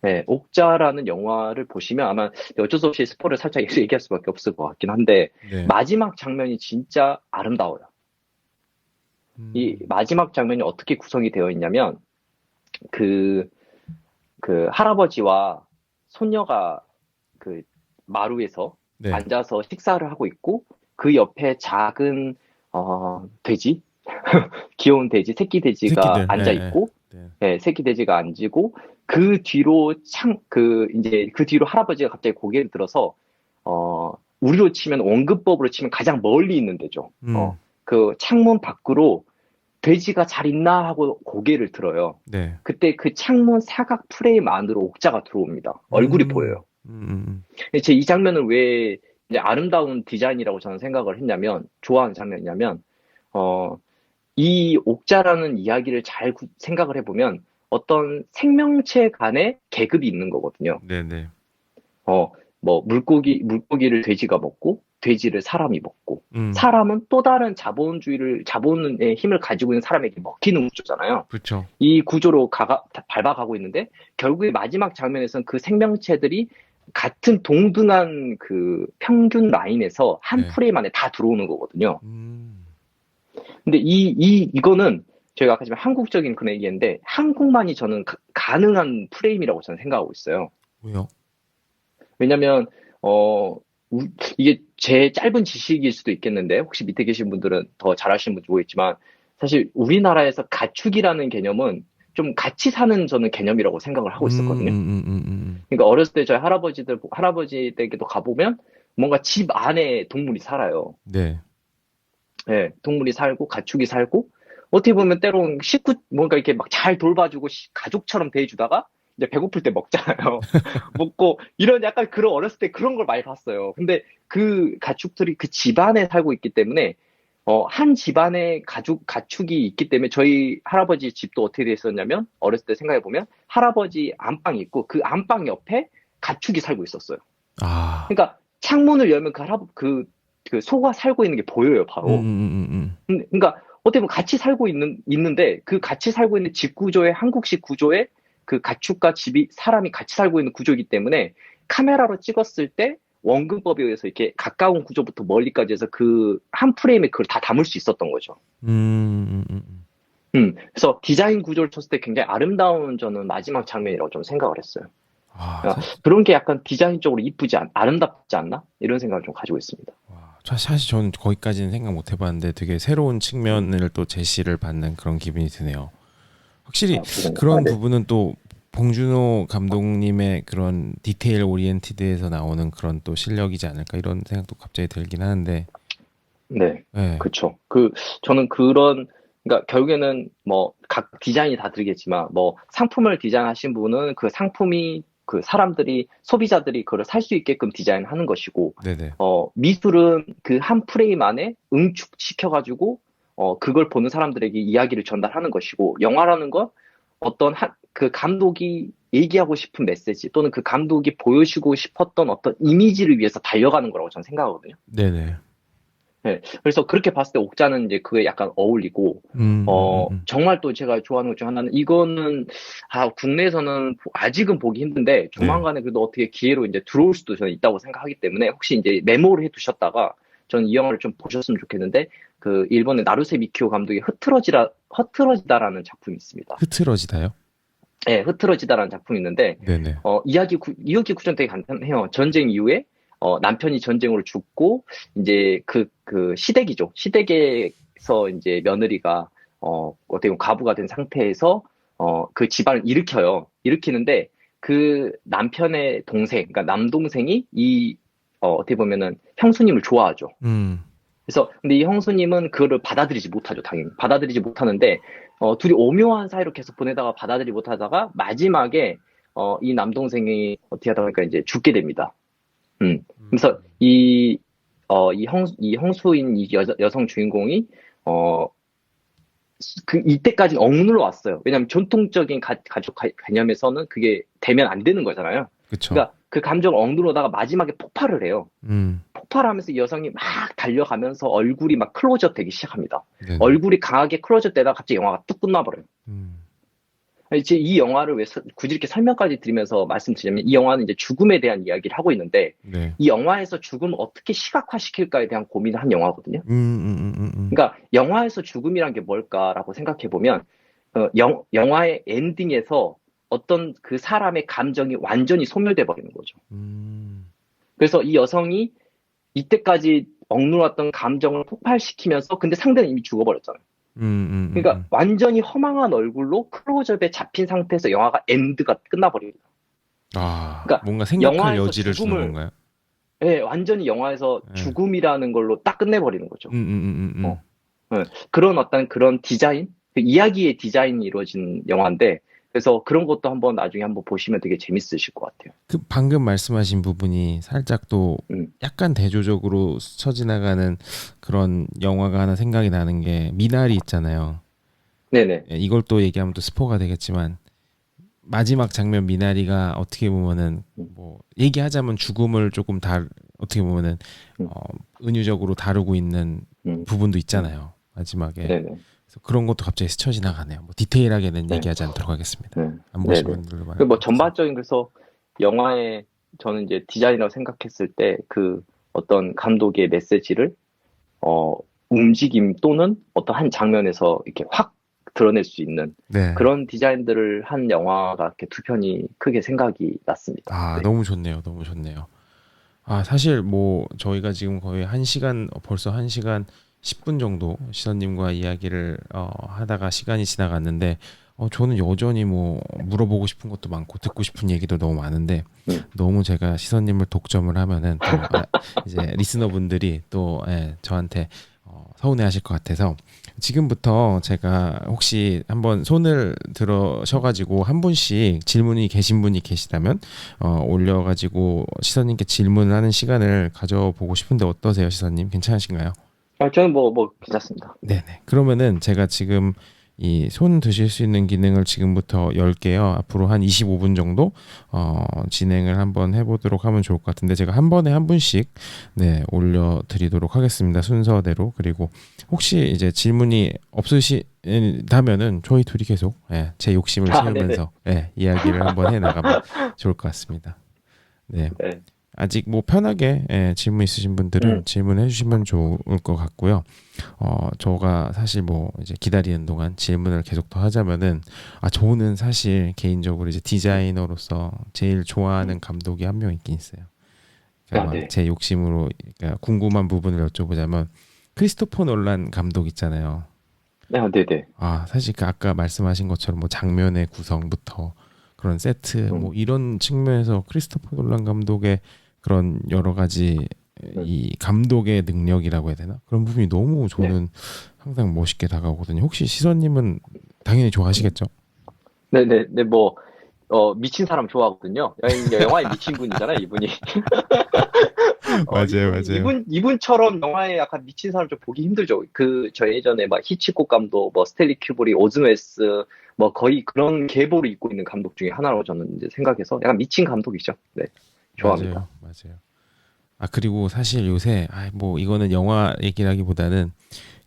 네, 옥자라는 영화를 보시면 아마 어쩔 수 없이 스포를 살짝 얘기할 수밖에 없을 것 같긴 한데 네. 마지막 장면이 진짜 아름다워요. 이 음, 마지막 장면이 어떻게 구성이 되어 있냐면 그, 그 할아버지와 손녀가 그 마루에서 네. 앉아서 식사를 하고 있고 그 옆에 작은 돼지 귀여운 돼지 새끼 돼지가 새끼들. 예, 앉아 예. 있고 네. 예, 새끼 돼지가 앉고 그 뒤로 이제 그 뒤로 할아버지가 갑자기 고개를 들어서 우리로 치면 원근법으로 치면 가장 멀리 있는 데죠. 음, 그 창문 밖으로 돼지가 잘 있나 하고 고개를 들어요. 네. 그때 그 창문 사각 프레임 안으로 옥자가 들어옵니다. 얼굴이 음, 보여요. 음. 제 이 장면을 왜 이제 아름다운 디자인이라고 저는 생각을 했냐면, 좋아하는 장면이냐면, 어, 이 옥자라는 이야기를 잘 생각을 해보면 어떤 생명체 간의 계급이 있는 거거든요. 네네. 어, 뭐, 물고기를 돼지가 먹고, 돼지를 사람이 먹고, 음, 사람은 또 다른 자본의 힘을 가지고 있는 사람에게 먹히는 구조잖아요. 그쵸. 이 구조로 밟아가고 있는데 결국에 마지막 장면에서는 그 생명체들이 같은 동등한 그 평균 라인에서 한 네. 프레임 안에 다 들어오는 거거든요. 음, 근데 이거는 저희가 아까 지금 한국적인 그런 얘기인데 한국만이 저는 가능한 프레임이라고 저는 생각하고 있어요. 왜요? 왜냐면 어 이게 제 짧은 지식일 수도 있겠는데 혹시 밑에 계신 분들은 더 잘하시는 분도 모르겠지만 사실 우리나라에서 가축이라는 개념은 좀 같이 사는 저는 개념이라고 생각을 하고 있었거든요. 그러니까 어렸을 때 저희 할아버지 댁에도 가보면 뭔가 집 안에 동물이 살아요. 네. 예, 동물이 살고 가축이 살고 어떻게 보면 때론 뭔가 이렇게 막 잘 돌봐주고 가족처럼 대해주다가 이제 배고플 때 먹잖아요. 먹고 이런 약간 그런 어렸을 때 그런 걸 많이 봤어요. 근데 그 가축들이 그 집안에 살고 있기 때문에 한 집안에 가축이 있기 때문에 저희 할아버지 집도 어떻게 돼 있었냐면 어렸을 때 생각해 보면 할아버지 안방이 있고 그 안방 옆에 가축이 살고 있었어요. 아, 그러니까 창문을 열면 그 소가 살고 있는 게 보여요, 바로. 그러니까 어떻게 보면 같이 살고 있는데 그 같이 살고 있는 집 구조의 한국식 구조에 그 가축과 집이 사람이 같이 살고 있는 구조이기 때문에 카메라로 찍었을 때 원근법에 의해서 이렇게 가까운 구조부터 멀리까지 해서 그 한 프레임에 그걸 다 담을 수 있었던 거죠. 그래서 디자인 구조를 쳤을 때 굉장히 아름다운 저는 마지막 장면이라고 좀 생각을 했어요. 아, 그러니까 그런 게 약간 디자인적으로 아름답지 않나? 이런 생각을 좀 가지고 있습니다. 사실 저는 거기까지는 생각 못 해봤는데 되게 새로운 측면을 또 제시를 받는 그런 기분이 드네요. 확실히 그런 네. 부분은 또 봉준호 감독님의 그런 디테일 오리엔티드에서 나오는 그런 또 실력이지 않을까 이런 생각도 갑자기 들긴 하는데. 네, 네. 그렇죠. 저는 그러니까 결국에는 뭐 각 디자인이 다 다르겠지만 뭐 상품을 디자인하신 분은 그 상품이 그 사람들이 소비자들이 그걸 살 수 있게끔 디자인하는 것이고, 네네. 미술은 그 한 프레임 안에 응축시켜가지고 그걸 보는 사람들에게 이야기를 전달하는 것이고, 영화라는 건 어떤 그 감독이 얘기하고 싶은 메시지 또는 그 감독이 보여주고 싶었던 어떤 이미지를 위해서 달려가는 거라고 저는 생각하거든요. 네네. 네, 그래서 그렇게 봤을 때 옥자는 이제 그에 약간 어울리고, 정말 또 제가 좋아하는 것 중 하나는 이거는, 국내에서는 아직은 보기 힘든데, 조만간에 그래도 어떻게 기회로 이제 들어올 수도 저는 있다고 생각하기 때문에, 혹시 이제 메모를 해 두셨다가, 저는 이 영화를 좀 보셨으면 좋겠는데, 그 일본의 나루세 미키오 감독의 흐트러지다라는 작품이 있습니다. 흐트러지다요? 네, 흐트러지다라는 작품이 있는데, 네네. 이야기 구조는 되게 간단해요. 전쟁 이후에, 남편이 전쟁으로 죽고, 이제 그 시댁이죠. 시댁에서 이제 며느리가, 어떻게 보면 과부가 된 상태에서, 그 집안을 일으키는데, 그 남편의 동생, 그러니까 남동생이 어떻게 보면은 형수님을 좋아하죠. 그래서 근데 이 형수님은 그거를 받아들이지 못하죠, 당연히. 받아들이지 못하는데, 둘이 오묘한 사이로 계속 보내다가 받아들이지 못하다가, 마지막에, 이 남동생이 어떻게 하다 보니까 이제 죽게 됩니다. 그래서 이 형수인 이 여성 주인공이, 어, 이때까지 억눌러 왔어요. 왜냐하면 전통적인 가족 개념에서는 그게 되면 안 되는 거잖아요. 그쵸. 그러니까 그 감정을 억누르다가 마지막에 폭발을 해요. 음. 폭발하면서 이 여성이 막 달려가면서 얼굴이 막 클로즈업 되기 시작합니다. 네네. 얼굴이 강하게 클로즈업 되다가 갑자기 영화가 뚝 끝나버려요. 이제 이 영화를 왜 굳이 이렇게 설명까지 드리면서 말씀드리냐면, 이 영화는 이제 죽음에 대한 이야기를 하고 있는데, 네. 이 영화에서 죽음을 어떻게 시각화시킬까에 대한 고민을 한 영화거든요. 그러니까 영화에서 죽음이란 게 뭘까라고 생각해 보면, 영화의 엔딩에서 어떤 그 사람의 감정이 완전히 소멸돼 버리는 거죠. 그래서 이 여성이 이때까지 억눌렀던 감정을 폭발시키면서, 근데 상대는 이미 죽어버렸잖아요. 그러니까 완전히 허망한 얼굴로 클로즈업에 잡힌 상태에서 영화가 엔드가 끝나버립니다. 그러니까 뭔가 생각할 영화에서 여지를 주는 건가요? 네, 완전히 영화에서 죽음이라는 걸로 딱 끝내버리는 거죠. 네, 그런 그런 디자인, 그 이야기의 디자인이 이루어진 영화인데, 그래서 그런 것도 나중에 한번 보시면 되게 재밌으실 것 같아요. 그 방금 말씀하신 부분이 살짝 또 약간 대조적으로 스쳐 지나가는 그런 영화가 하나 생각이 나는 게 미나리 있잖아요. 네네. 이걸 또 얘기하면 또 스포가 되겠지만, 마지막 장면 미나리가 어떻게 보면은 뭐 얘기하자면 죽음을 조금 어떻게 보면은 은유적으로 다루고 있는 부분도 있잖아요, 마지막에. 네네. 그래서 그런 것도 갑자기 스쳐 지나가네요. 뭐 디테일하게는 얘기하지 않도록 하겠습니다. 네. 안 보신 분들도 많아요. 뭐 전반적인, 그래서 영화의 저는 이제 디자인이라고 생각했을 때 그 어떤 감독의 메시지를 움직임 또는 어떤 한 장면에서 이렇게 확 드러낼 수 있는 그런 디자인들을 한 영화가 이렇게 두 편이 크게 생각이 났습니다. 네. 너무 좋네요. 너무 좋네요. 사실 뭐 저희가 지금 거의 벌써 1시간 10분 정도 시선님과 이야기를 하다가 시간이 지나갔는데, 저는 여전히 뭐 물어보고 싶은 것도 많고 듣고 싶은 얘기도 너무 많은데, 너무 제가 시선님을 독점을 하면은 또 이제 리스너분들이 또 저한테 서운해하실 것 같아서, 지금부터 제가 혹시 한번 손을 들어셔가지고 한 분씩 질문이 계신 분이 계시다면 올려가지고 시선님께 질문을 하는 시간을 가져보고 싶은데 어떠세요, 시선님? 괜찮으신가요? 저는 뭐 괜찮습니다. 네네. 그러면은 제가 지금 이 손 드실 수 있는 기능을 지금부터 10개요. 앞으로 한 25분 정도 진행을 한번 해보도록 하면 좋을 것 같은데 제가 한 번에 한 분씩 네, 올려드리도록 하겠습니다. 순서대로. 그리고 혹시 이제 질문이 없으시다면은 저희 둘이 계속 예, 제 욕심을 아, 네네. 채우면서 예, 이야기를 한번 해나가면 좋을 것 같습니다. 네. 네. 아직 뭐 편하게 예, 질문 있으신 분들은 음, 질문해 주시면 좋을 것 같고요. 저가 사실 뭐 이제 기다리는 동안 질문을 계속 더 하자면은 저는 사실 개인적으로 이제 디자이너로서 제일 음. 좋아하는 감독이 한 명 있긴 있어요. 아, 그러니까 막 네. 제 욕심으로 그러니까 궁금한 부분을 여쭤보자면 크리스토퍼 놀란 감독 있잖아요. 아, 네네. 사실 그 아까 말씀하신 것처럼 뭐 장면의 구성부터 그런 세트 뭐 음, 이런 측면에서 크리스토퍼 놀란 감독의 그런 여러 가지 음, 이 감독의 능력이라고 해야 되나? 그런 부분이 너무 네. 저는 항상 멋있게 다가오거든요. 혹시 시선님은 당연히 음. 좋아하시겠죠? 네네. 네, 뭐, 미친 사람 좋아하거든요. 영화에 미친 분이잖아요, 이분이. 맞아요, 맞아요. 이분처럼 영화에 약간 미친 사람 좀 보기 힘들죠. 저 예전에 막 히치콕 감독, 뭐, 스탠리 큐브리, 오즈웨스, 뭐, 거의 그런 계보를 잇고 있는 감독 중에 하나로 저는 이제 생각해서 약간 미친 감독이죠. 네. 좋아합니다. 맞아요, 맞아요. 그리고 사실 요새 뭐 이거는 영화 얘기라기보다는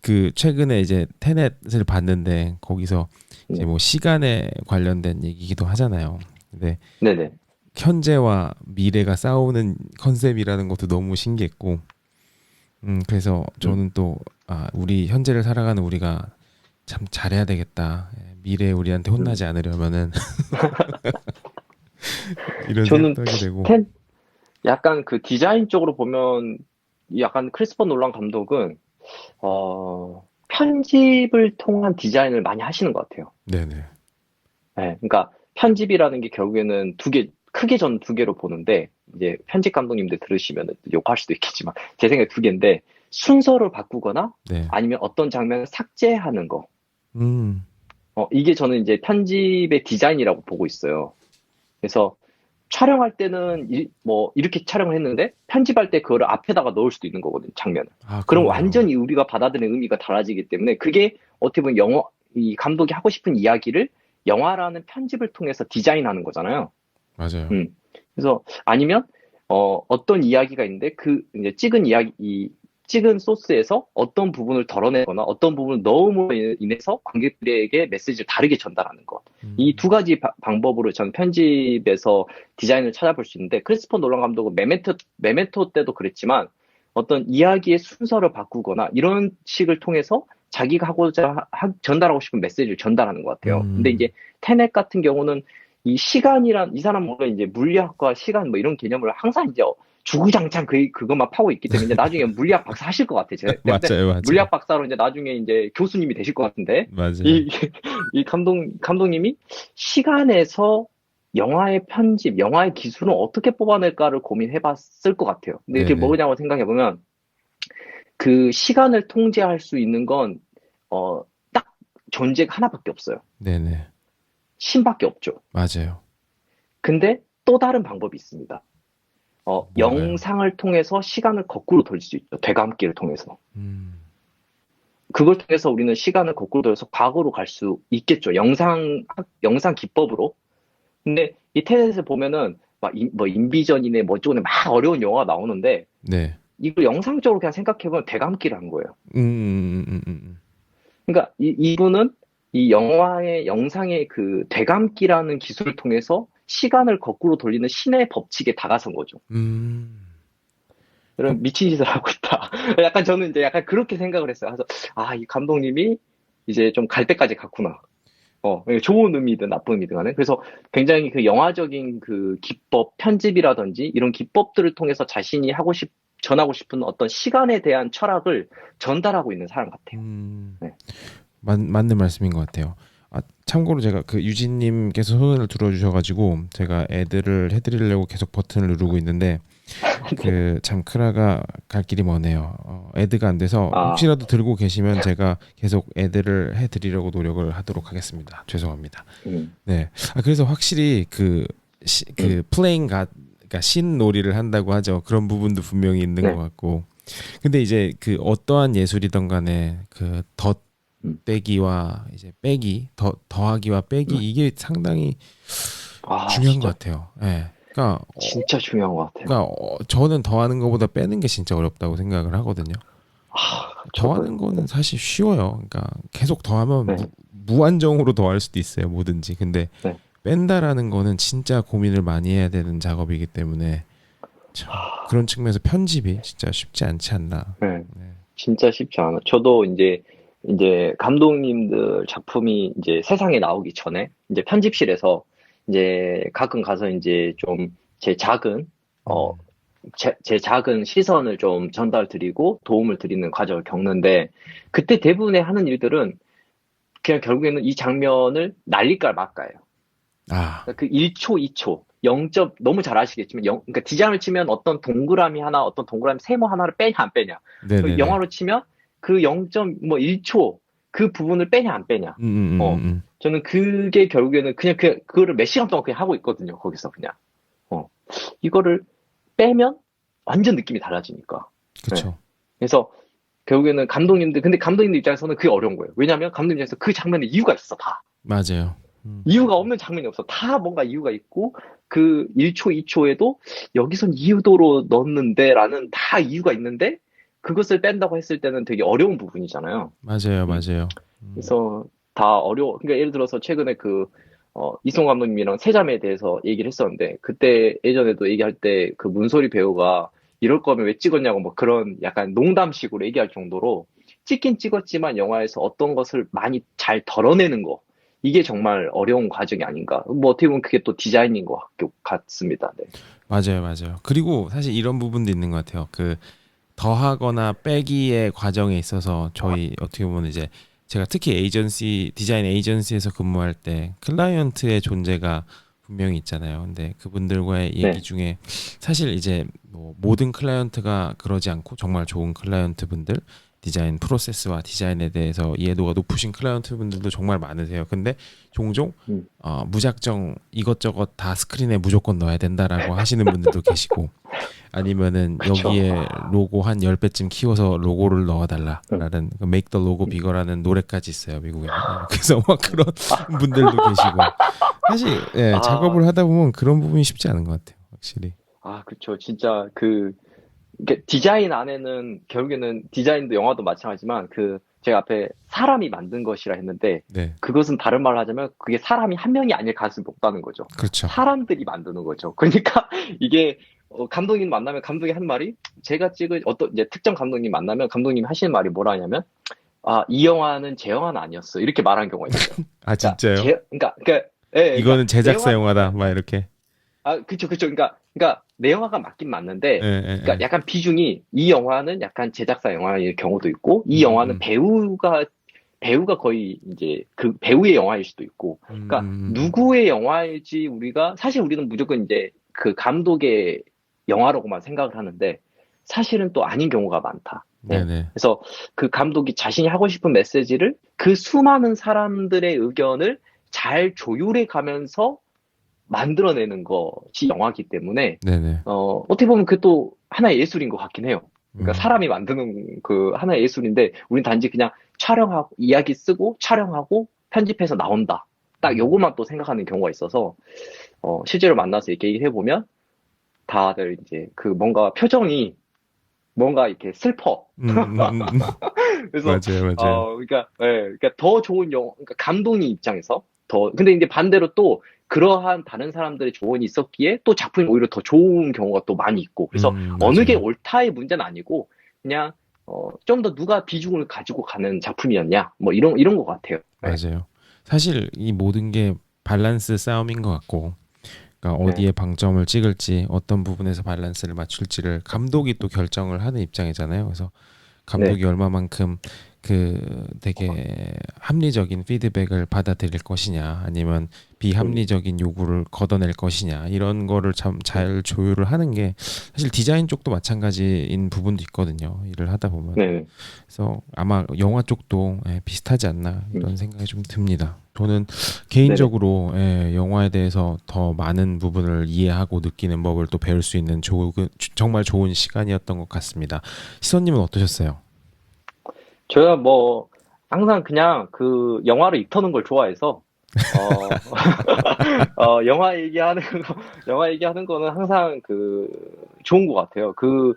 그 최근에 이제 테넷을 봤는데 거기서 이제 네. 뭐 시간에 관련된 얘기기도 하잖아요. 근데 네네. 현재와 미래가 싸우는 컨셉이라는 것도 너무 신기했고, 그래서 음. 저는 또 우리 현재를 살아가는 우리가 참 잘해야 되겠다. 미래에 우리한테 음. 혼나지 않으려면은 이런 저는 생각도 하게 되고, 텐, 약간 그 디자인 쪽으로 보면 약간 크리스퍼 놀란 감독은 편집을 통한 디자인을 많이 하시는 것 같아요. 네네, 네, 그러니까 편집이라는 게 결국에는 크게 전 두 개로 보는데, 이제 편집 감독님들 들으시면 욕할 수도 있겠지만, 제 생각에 두 개인데, 순서를 바꾸거나 네, 아니면 어떤 장면을 삭제하는 거. 음, 이게 저는 이제 편집의 디자인이라고 보고 있어요. 그래서 촬영할 때는 뭐 이렇게 촬영을 했는데 편집할 때 그거를 앞에다가 넣을 수도 있는 거거든요, 장면을. 그럼 그렇네요. 완전히 우리가 받아들이는 의미가 달라지기 때문에 그게 어떻게 보면 이 감독이 하고 싶은 이야기를 영화라는 편집을 통해서 디자인하는 거잖아요. 맞아요. 음. 그래서 아니면 어떤 이야기가 있는데 그 이제 찍은 소스에서 어떤 부분을 덜어내거나 어떤 부분을 넣음으로 인해서 관객들에게 메시지를 다르게 전달하는 것. 이 두 음, 가지 방법으로 전 편집에서 디자인을 찾아볼 수 있는데 크리스토퍼 놀란 감독은 메멘토 때도 그랬지만 어떤 이야기의 순서를 바꾸거나 이런 식을 통해서 자기가 전달하고 싶은 메시지를 전달하는 것 같아요. 근데 음, 이제 테넷 같은 경우는 이 사람 뭔가 이제 물리학과 시간 뭐 이런 개념을 항상 이제 주구장창 그것만 파고 있기 때문에 이제 나중에 물리학 박사 하실 것 같아. 내가 볼때 맞아요, 맞아요, 물리학 박사로 이제 나중에 이제 교수님이 되실 것 같은데 맞아요. 이, 이 감독님이 시간에서 영화의 편집, 영화의 기술은 어떻게 뽑아낼까를 고민해 봤을 것 같아요. 근데 이게 네네, 뭐냐고 생각해 보면 그 시간을 통제할 수 있는 건, 딱 존재가 하나밖에 없어요. 네네, 신밖에 없죠. 맞아요. 근데 또 다른 방법이 있습니다. 뭔가요? 영상을 통해서 시간을 거꾸로 돌릴 수 있죠. 되감기를 통해서. 음, 그걸 통해서 우리는 시간을 거꾸로 돌려서 과거로 갈 수 있겠죠. 영상 기법으로. 근데 이 테넷에 보면은 뭐 인비전이네 뭐 어쩌고네 막 어려운 영화가 나오는데 네, 이걸 영상적으로 그냥 생각해보면 되감기라는 거예요. 음, 음, 음, 음, 음. 그러니까 이분은 이 영상의 그 되감기라는 기술을 통해서 시간을 거꾸로 돌리는 신의 법칙에 다가선 거죠. 음. 이런 미친 짓을 하고 있다. 약간 저는 이제 약간 그렇게 생각을 했어요. 그래서 이 감독님이 이제 좀 갈 때까지 갔구나. 좋은 의미든 나쁜 의미든 간에. 그래서 굉장히 그 영화적인 그 기법, 편집이라든지 이런 기법들을 통해서 전하고 싶은 어떤 시간에 대한 철학을 전달하고 있는 사람 같아요. 음, 네. 맞는 말씀인 것 같아요. 참고로 제가 그 유진님께서 손을 들어주셔가지고 제가 애드를 해드리려고 계속 버튼을 누르고 있는데 그 참 크라가 갈 길이 머네요. 애드가 안 돼서 아, 혹시라도 들고 계시면 제가 계속 애드를 해드리려고 노력을 하도록 하겠습니다. 죄송합니다. 음, 네. 그래서 확실히 음, 그 그러니까 신 놀이를 한다고 하죠. 그런 부분도 분명히 있는 것 네, 같고. 근데 이제 그 어떠한 예술이든 간에 그 떼기와 이제 빼기, 더하기와 빼기 이게 상당히 아, 중요한 것 진짜, 같아요. 예. 그러니까 진짜 중요한 것 같아요. 저는 더하는 것보다 빼는 게 진짜 어렵다고 생각을 하거든요. 더하는 저도요. 거는 사실 쉬워요. 그러니까 계속 더하면 네, 무한정으로 더할 수도 있어요. 뭐든지. 근데 네. 뺀다라는 거는 진짜 고민을 많이 해야 되는 작업이기 때문에 참 그런 측면에서 편집이 진짜 쉽지 않지 않나. 네. 네. 진짜 쉽지 않아. 저도 이제 감독님들 작품이 이제 세상에 나오기 전에 이제 편집실에서 이제 가끔 가서 이제 좀 제 작은 어 음, 제 작은 시선을 좀 전달 드리고 도움을 드리는 과정을 겪는데 그때 대부분의 하는 일들은 그냥 결국에는 이 장면을 날릴까 말까예요. 아, 그러니까 그 1초, 2초, 0점 너무 잘 아시겠지만 그러니까 디자인을 치면 어떤 동그라미 하나, 어떤 동그라미 세모 하나를 빼냐 안 빼냐. 네네네. 영화로 치면 그 0.1초 그 부분을 빼냐 안 빼냐. 음, 음, 음, 어, 음. 저는 그게 결국에는 그냥 그거를 몇 시간 동안 그냥 하고 있거든요. 거기서 그냥. 어, 이거를 빼면 완전 느낌이 달라지니까. 네. 그쵸. 그래서 결국에는 근데 감독님들 입장에서는 그게 어려운 거예요. 왜냐하면 감독님 입장에서 그 장면에 이유가 있어, 다. 맞아요. 이유가 없는 장면이 없어. 다 뭔가 이유가 있고, 그 1초, 2초에도 여기선 이유도로 넣었는데라는 다 이유가 있는데, 그것을 뺀다고 했을 때는 되게 어려운 부분이잖아요. 맞아요, 음. 맞아요. 그래서 다 어려워. 그러니까 예를 들어서 최근에 이송 감독님이랑 세자매에 대해서 얘기를 했었는데, 그때 예전에도 얘기할 때 그 문소리 배우가 이럴 거면 왜 찍었냐고 뭐 그런 약간 농담식으로 얘기할 정도로 찍긴 찍었지만 영화에서 어떤 것을 많이 잘 덜어내는 거. 이게 정말 어려운 과정이 아닌가. 뭐 어떻게 보면 그게 또 디자인인 것 같습니다. 네. 맞아요, 맞아요. 그리고 사실 이런 부분도 있는 것 같아요. 그 더하거나 빼기의 과정에 있어서 저희 어떻게 보면 이제 제가 특히 디자인 에이전시에서 근무할 때 클라이언트의 존재가 분명히 있잖아요. 근데 그분들과의 얘기 네. 중에 사실 이제 뭐 모든 클라이언트가 그러지 않고 정말 좋은 클라이언트 분들, 디자인 프로세스와 디자인에 대해서 이해도가 높으신 클라이언트 분들도 정말 많으세요. 근데 종종 음, 무작정 이것저것 다 스크린에 무조건 넣어야 된다라고 하시는 분들도 계시고 아니면은 그쵸. 여기에 로고 한 10배쯤 키워서 로고를 음. 넣어달라라는 그 Make the Logo Bigger라는 노래까지 있어요, 미국에는. 예, 그래서 막 그런 분들도 계시고 사실 예, 아, 작업을 하다 보면 그런 부분이 쉽지 않은 것 같아요, 확실히. 그쵸. 진짜 이게 디자인 안에는 결국에는 디자인도 영화도 마찬가지지만 제가 앞에 사람이 만든 것이라 했는데 네, 그것은 다른 말로 하자면 그게 사람이 한 명이 아닐 가능성이 높다는 거죠. 그렇죠. 사람들이 만드는 거죠. 그러니까 이게 감독님 만나면 감독이 한 말이 제가 찍을 어떤 이제 특정 감독님 만나면 감독님이 하시는 말이 뭐라 하냐면 이 영화는 제 영화는 아니었어. 이렇게 말하는 경우가 있어요. 아 그러니까 진짜요? 그러니까 이거는 내 제작사 영화는 영화다, 막 이렇게. 그쵸. 그러니까 내 영화가 맞긴 예, 맞는데, 예, 그러니까 예. 약간 비중이 이 영화는 약간 제작사 영화일 경우도 있고, 이 음, 영화는 음, 배우가 거의 이제 그 배우의 영화일 수도 있고, 그러니까 음. 누구의 영화일지 사실 우리는 무조건 이제 그 감독의 영화라고만 생각을 하는데, 사실은 또 아닌 경우가 많다. 네. 네네. 그래서 그 감독이 자신이 하고 싶은 메시지를 그 수많은 사람들의 의견을 잘 조율해 가면서 만들어내는 것이 영화이기 때문에, 네네. 어떻게 보면 그것도 하나의 예술인 것 같긴 해요. 그러니까 음, 사람이 만드는 그 하나의 예술인데, 우린 단지 그냥 촬영하고, 이야기 쓰고, 촬영하고, 편집해서 나온다. 딱 음, 요것만 또 생각하는 경우가 있어서, 실제로 만나서 이렇게 얘기해보면, 다들 이제 그 뭔가 표정이 뭔가 이렇게 슬퍼. 그래서 맞아요, 맞아요. 그러니까 더 좋은 그러니까 감독님 입장에서 근데 이제 반대로 또 그러한 다른 사람들의 조언이 있었기에 또 작품이 오히려 더 좋은 경우가 또 많이 있고 그래서 어느 게 맞아요. 옳다의 문제는 아니고 그냥 좀 더 누가 비중을 가지고 가는 작품이었냐 뭐 이런 것 같아요. 네, 맞아요. 사실 이 모든 게 밸런스 싸움인 것 같고, 그러니까 네, 어디에 방점을 찍을지, 어떤 부분에서 밸런스를 맞출지를 감독이 또 결정을 하는 입장이잖아요. 그래서 네, 감독이 얼마만큼 그 되게 합리적인 피드백을 받아들일 것이냐 아니면 음, 비합리적인 요구를 걷어낼 것이냐 이런 거를 참 음, 잘 조율을 하는 게 사실 디자인 쪽도 마찬가지인 부분도 있거든요. 일을 하다 보면. 네, 그래서 아마 영화 쪽도 비슷하지 않나 음, 이런 생각이 좀 듭니다. 저는 네네. 개인적으로 영화에 대해서 더 많은 부분을 이해하고 느끼는 법을 또 배울 수 있는 정말 좋은 시간이었던 것 같습니다. 시선님은 어떠셨어요? 저야 뭐 항상 그냥 그 영화를 입터는 걸 좋아해서 영화 얘기하는 영화 얘기하는 거는 항상 그 좋은 것 같아요. 그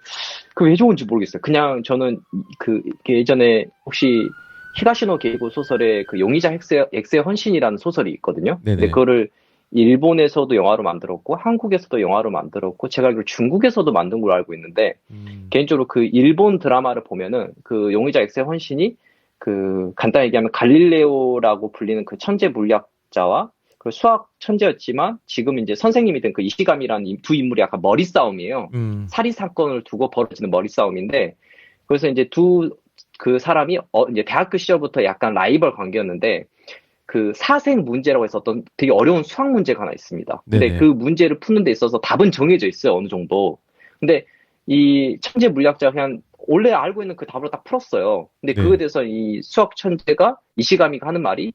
왜 좋은지 모르겠어요. 그냥 저는 그 예전에 혹시 히가시노 게이고 소설의 그 용의자 X의 헌신이라는 소설이 있거든요. 근데 네네. 그거를 일본에서도 영화로 만들었고 한국에서도 영화로 만들었고 제가 알기로 중국에서도 만든 걸로 알고 있는데 음, 개인적으로 그 일본 드라마를 보면은 그 용의자 X의 헌신이 그 간단히 얘기하면 갈릴레오라고 불리는 그 천재 물리학자와 그 수학 천재였지만 지금 이제 선생님이 된 그 이시감이라는 두 인물이 약간 머리 싸움이에요. 음, 살인 사건을 두고 벌어지는 머리 싸움인데 그래서 이제 두 그 사람이 이제 대학교 시절부터 약간 라이벌 관계였는데 그 사생 문제라고 해서 어떤 되게 어려운 수학 문제가 하나 있습니다. 근데 그 네네. 문제를 푸는 데 있어서 답은 정해져 있어요, 어느 정도. 근데 이 천재 물리학자가 그냥 원래 알고 있는 그 답을 딱 풀었어요. 근데 그거에 네. 대해서 이 수학 천재가 이시가미가 하는 말이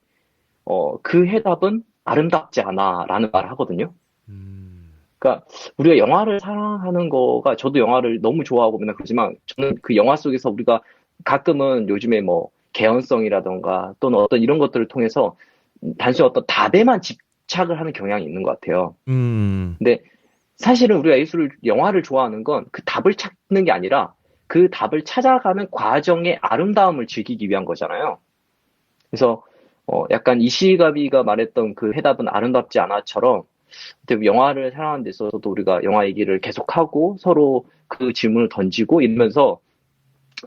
그 해답은 아름답지 않아라는 말을 하거든요. 음, 그러니까 우리가 영화를 사랑하는 거가 저도 영화를 너무 좋아하고 맨날 그러지만 저는 그 영화 속에서 우리가 가끔은 요즘에 뭐 개연성이라던가 또는 어떤 이런 것들을 통해서 단순히 어떤 답에만 집착을 하는 경향이 있는 것 같아요. 음, 근데 사실은 우리가 영화를 좋아하는 건 그 답을 찾는 게 아니라 그 답을 찾아가는 과정의 아름다움을 즐기기 위한 거잖아요. 그래서 약간 이시가비가 말했던 그 해답은 아름답지 않아처럼 어떻게 영화를 사랑하는 데 있어서도 우리가 영화 얘기를 계속하고 서로 그 질문을 던지고 이러면서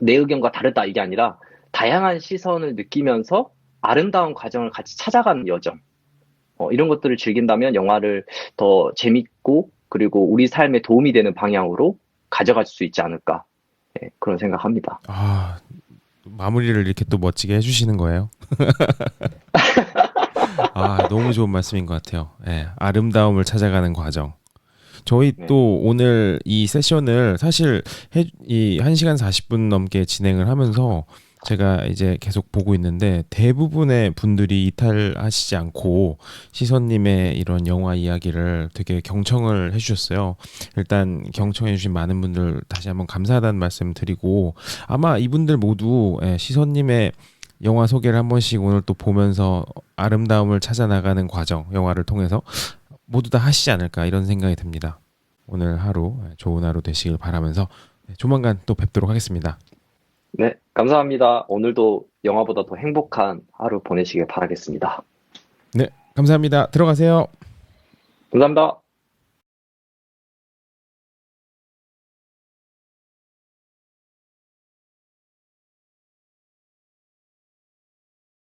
내 의견과 다르다 이게 아니라 다양한 시선을 느끼면서 아름다운 과정을 같이 찾아가는 여정. 이런 것들을 즐긴다면 영화를 더 재밌고 그리고 우리 삶에 도움이 되는 방향으로 가져갈 수 있지 않을까. 예, 그런 생각합니다. 아, 마무리를 이렇게 또 멋지게 해주시는 거예요. 아, 너무 좋은 말씀인 것 같아요. 예, 아름다움을 찾아가는 과정. 저희 네. 또 오늘 이 세션을 사실 이 1시간 40분 넘게 진행을 하면서 제가 이제 계속 보고 있는데 대부분의 분들이 이탈하시지 않고 시선님의 이런 영화 이야기를 되게 경청을 해주셨어요. 일단 경청해주신 많은 분들 다시 한번 감사하다는 말씀 드리고 아마 이분들 모두 시선님의 영화 소개를 한 번씩 오늘 또 보면서 아름다움을 찾아 나가는 과정, 영화를 통해서 모두 다 하시지 않을까 이런 생각이 듭니다. 오늘 하루 좋은 하루 되시길 바라면서 조만간 또 뵙도록 하겠습니다. 네, 감사합니다. 오늘도 영화보다 더 행복한 하루 보내시길 바라겠습니다. 네, 감사합니다. 들어가세요. 감사합니다.